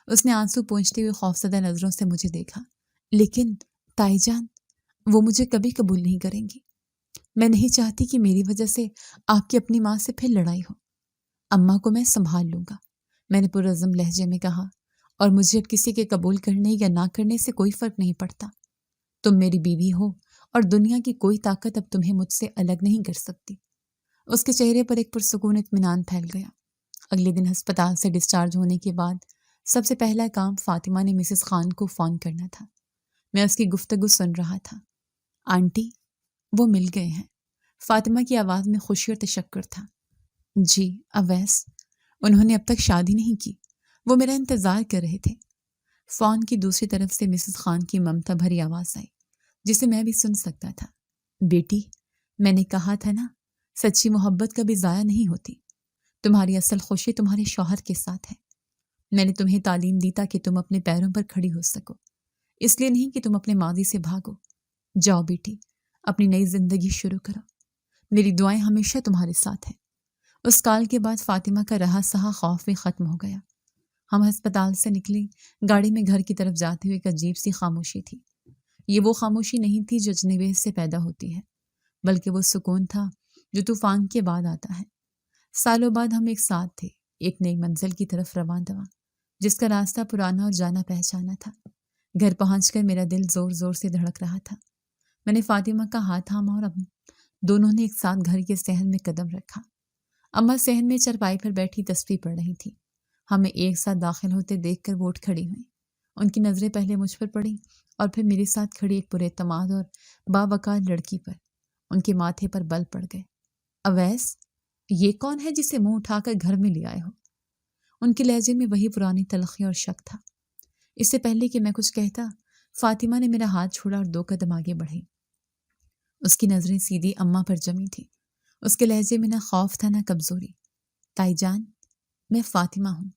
اس نے آنسو پونچھتے ہوئے خوفزدہ نظروں سے مجھے دیکھا۔ لیکن تائی جان، وہ مجھے کبھی قبول نہیں کریں گی۔ میں نہیں چاہتی کہ میری وجہ سے آپ کی اپنی ماں سے پھر لڑائی ہو۔ اماں کو میں سنبھال لوں گا، میں نے پرعزم لہجے میں کہا، اور مجھے اب کسی کے قبول کرنے یا نہ کرنے سے کوئی فرق نہیں پڑتا۔ تم میری بیوی ہو اور دنیا کی کوئی طاقت اب تمہیں مجھ سے الگ نہیں کر سکتی۔ اس کے چہرے پر ایک پرسکون اطمینان پھیل گیا۔ اگلے دن ہسپتال سے ڈسچارج ہونے کے بعد سب سے پہلا کام فاطمہ نے مسز خان کو فون کرنا تھا۔ میں اس کی گفتگو سن رہا تھا۔ آنٹی، وہ مل گئے ہیں۔ فاطمہ کی آواز میں خوشی اور تشکر تھا۔ جی اویس، انہوں نے اب تک شادی نہیں کی، وہ میرا انتظار کر رہے تھے۔ فون کی دوسری طرف سے مسز خان کی ممتا بھری آواز آئی، جسے میں بھی سن سکتا تھا۔ بیٹی، میں نے کہا تھا نا، سچی محبت کبھی ضائع نہیں ہوتی۔ تمہاری اصل خوشی تمہارے شوہر کے ساتھ ہے۔ میں نے تمہیں تعلیم دی تاکہ تم اپنے پیروں پر کھڑی ہو سکو، اس لیے نہیں کہ تم اپنے ماضی سے بھاگو۔ جاؤ بیٹی، اپنی نئی زندگی شروع کرو۔ میری دعائیں ہمیشہ تمہارے ساتھ ہیں۔ اس کال کے بعد فاطمہ کا رہا سہا خوف بھی ختم ہو گیا۔ ہم ہسپتال سے نکلے، گاڑی میں گھر کی طرف جاتے ہوئے ایک عجیب سی خاموشی تھی۔ یہ وہ خاموشی نہیں تھی جو اجنبی سے پیدا ہوتی ہے، بلکہ وہ سکون تھا جو طوفان کے بعد آتا ہے۔ سالوں بعد ہم ایک ساتھ تھے، ایک نئی منزل کی طرف رواں دواں، جس کا راستہ پرانا اور جانا پہچانا تھا۔ گھر پہنچ کر میرا دل زور زور سے دھڑک رہا تھا۔ میں نے فاطمہ کا ہاتھ تھاما اور اب دونوں نے ایک ساتھ گھر کے صحن میں قدم رکھا۔ اماں صحن میں چرپائی پر بیٹھی تسبیح پڑھ رہی تھی۔ ہمیں ایک ساتھ داخل ہوتے دیکھ کر وہ اٹھ کھڑی ہوئیں۔ ان کی نظریں پہلے مجھ پر پڑیں اور پھر میرے ساتھ کھڑی ایک پراعتماد اور باوقار لڑکی پر۔ ان کے ماتھے پر بل پڑ گئے۔ اویس، یہ کون ہے جسے منہ اٹھا کر گھر میں لے آئے ہو؟ ان کے لہجے میں وہی پرانی تلخی اور شک تھا۔ اس سے پہلے کہ میں کچھ کہتا، فاطمہ نے میرا ہاتھ چھوڑا اور 2 قدم آگے بڑھی۔ اس کی نظریں سیدھی اماں پر جمی تھی۔ اس کے لہجے میں نہ خوف تھا نہ کمزوری۔ تائی جان، میں فاطمہ ہوں۔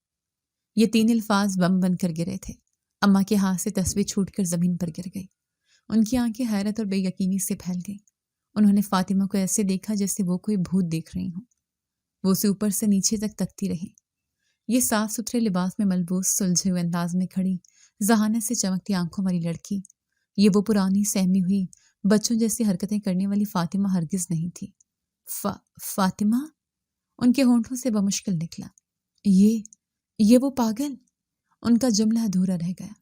یہ 3 الفاظ بم بن کر گرے تھے۔ اماں کے ہاتھ سے تسبیح چھوٹ کر زمین پر گر گئی۔ ان کی آنکھیں حیرت اور بے یقینی سے پھیل گئیں۔ انہوں نے فاطمہ کو ایسے دیکھا جیسے وہ کوئی بھوت دیکھ رہی ہوں۔ وہ اسے اوپر سے نیچے تک تکتی رہی۔ یہ صاف ستھرے لباس میں ملبوس، سلجھے ہوئے انداز میں کھڑی، ذہانت سے چمکتی آنکھوں والی لڑکی، یہ وہ پرانی سہمی ہوئی بچوں جیسی حرکتیں کرنے والی فاطمہ ہرگز نہیں تھی۔ فاطمہ؟ ان کے ہونٹوں سے بمشکل نکلا۔ یہ وہ پاگل؟ ان کا جملہ ادھورا رہ گیا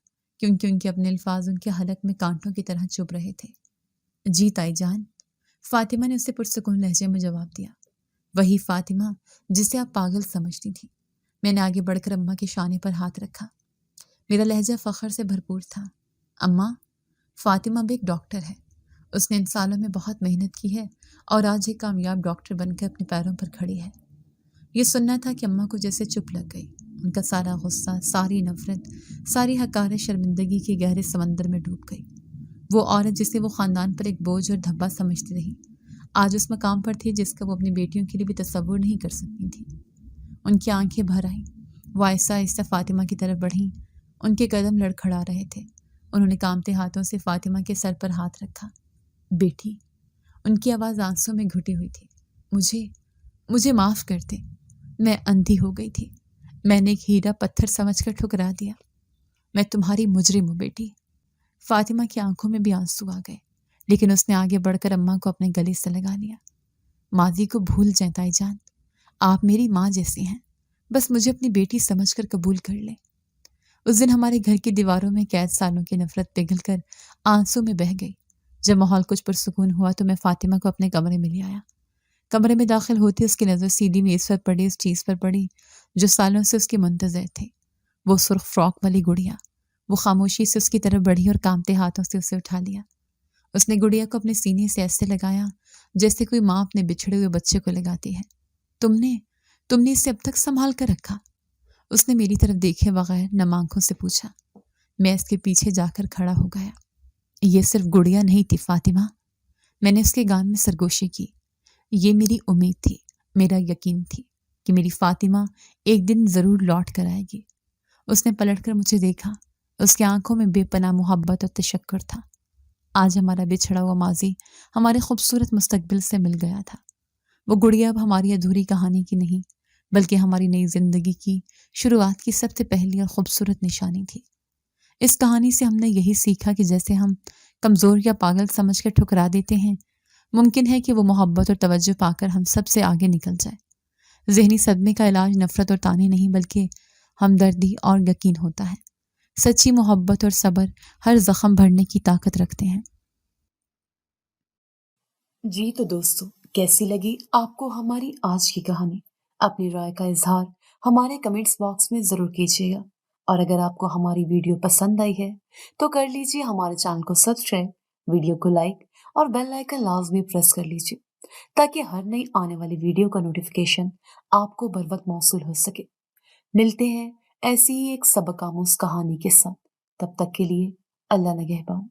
کیونکہ ان کے اپنے الفاظ ان کے حلق میں کانٹوں کی طرح چبھ رہے تھے۔ جی تائی جان، فاطمہ نے اسے پرسکون لہجے میں جواب دیا۔ وہی فاطمہ جسے آپ پاگل سمجھتی تھی۔ میں نے آگے بڑھ کر اماں کے شانے پر ہاتھ رکھا۔ میرا لہجہ فخر سے بھرپور تھا۔ اماں، فاطمہ اب ایک ڈاکٹر ہے۔ اس نے ان سالوں میں بہت محنت کی ہے اور آج ایک کامیاب ڈاکٹر بن کر اپنے پیروں پر کھڑی ہے۔ یہ سننا تھا کہ اماں کو جیسے چپ لگ گئی۔ ان کا سارا غصہ، ساری نفرت، ساری حقارت شرمندگی کے گہرے سمندر میں ڈوب گئی۔ وہ عورت جسے وہ خاندان پر ایک بوجھ اور دھبا سمجھتی رہی، آج اس مقام پر تھی جس کا وہ اپنی بیٹیوں کے لیے بھی تصور نہیں کر سکتی تھی۔ ان کی آنکھیں بھر آئیں۔ وہ آہستہ آہستہ فاطمہ کی طرف بڑھیں۔ ان کے قدم لڑکھڑا رہے تھے۔ انہوں نے کانپتے ہاتھوں سے فاطمہ کے سر پر ہاتھ رکھا۔ بیٹی، ان کی آواز آنسوں میں گھٹی ہوئی تھی، مجھے معاف کر دے۔ میں اندھی ہو گئی تھی۔ میں نے ایک ہیرا پتھر سمجھ کر ٹھکرا دیا۔ میں تمہاری مجرم ہوں بیٹی۔ فاطمہ کی آنکھوں میں بھی آنسو آ گئے، لیکن اس نے آگے بڑھ کر اماں کو اپنے گلے سے لگا لیا۔ ماضی کو بھول جائیں تائی جان، آپ میری ماں جیسی ہیں، بس مجھے اپنی بیٹی سمجھ کر قبول کر لیں۔ اس دن ہمارے گھر کی دیواروں میں قید سالوں کی نفرت پگھل کر آنسوں میں بہہ گئی۔ جب ماحول کچھ پرسکون ہوا تو میں فاطمہ کو اپنے کمرے میں لے آیا۔ کمرے میں داخل ہوتی اس کی نظر سیدھی میز پر پڑی اس چیز پر پڑی جو سالوں سے اس کی منتظر تھے، وہ سرخ فراک والی گڑیا۔ وہ خاموشی سے اس کی طرف بڑھی اور کانپتے ہاتھوں سے اسے اٹھا لیا۔ اس نے گڑیا کو اپنے سینے سے ایسے لگایا جیسے کوئی ماں اپنے بچھڑے ہوئے بچے کو لگاتی ہے۔ تم نے اسے اب تک سنبھال کر رکھا؟ اس نے میری طرف دیکھے بغیر نم آنکھوں سے پوچھا۔ میں اس کے پیچھے جا کر کھڑا ہو گیا۔ یہ صرف گڑیا نہیں تھی فاطمہ، میں نے اس کے گان میں سرگوشی کی۔ یہ میری امید تھی، میرا یقین تھی کہ میری فاطمہ ایک دن ضرور لوٹ کر آئے گی۔ اس نے پلٹ کر مجھے دیکھا، اس کی آنکھوں میں بے پناہ محبت اور تشکر تھا۔ آج ہمارا بچھڑا ہوا ماضی ہمارے خوبصورت مستقبل سے مل گیا تھا۔ وہ گڑیا اب ہماری ادھوری کہانی کی نہیں، بلکہ ہماری نئی زندگی کی شروعات کی سب سے پہلی اور خوبصورت نشانی تھی۔ اس کہانی سے ہم نے یہی سیکھا کہ جیسے ہم کمزور یا پاگل سمجھ کر ٹھکرا دیتے ہیں، ممکن ہے کہ وہ محبت اور توجہ پا کر ہم سب سے آگے نکل جائے۔ ذہنی صدمے کا علاج نفرت اور طعنے نہیں، بلکہ ہمدردی اور یقین ہوتا ہے۔ سچی محبت اور صبر ہر زخم بھرنے کی طاقت رکھتے ہیں۔ جی تو دوستو، کیسی لگی آپ کو ہماری آج کی کہانی؟ اپنی رائے کا اظہار ہمارے کمنٹس باکس میں ضرور کیجیے گا، اور اگر آپ کو ہماری ویڈیو پسند آئی ہے تو کر لیجیے ہمارے چینل کو سبسکرائب، ویڈیو کو لائک اور بیل آئیکن لازمی پریس کر لیجیے تاکہ ہر نئی آنے والی ویڈیو کا نوٹیفیکیشن آپ کو بر وقت موصول ہو سکے۔ ملتے ہیں ایسی ہی ایک سبق آموز کہانی کے ساتھ، تب تک کے لیے اللہ نگہبان۔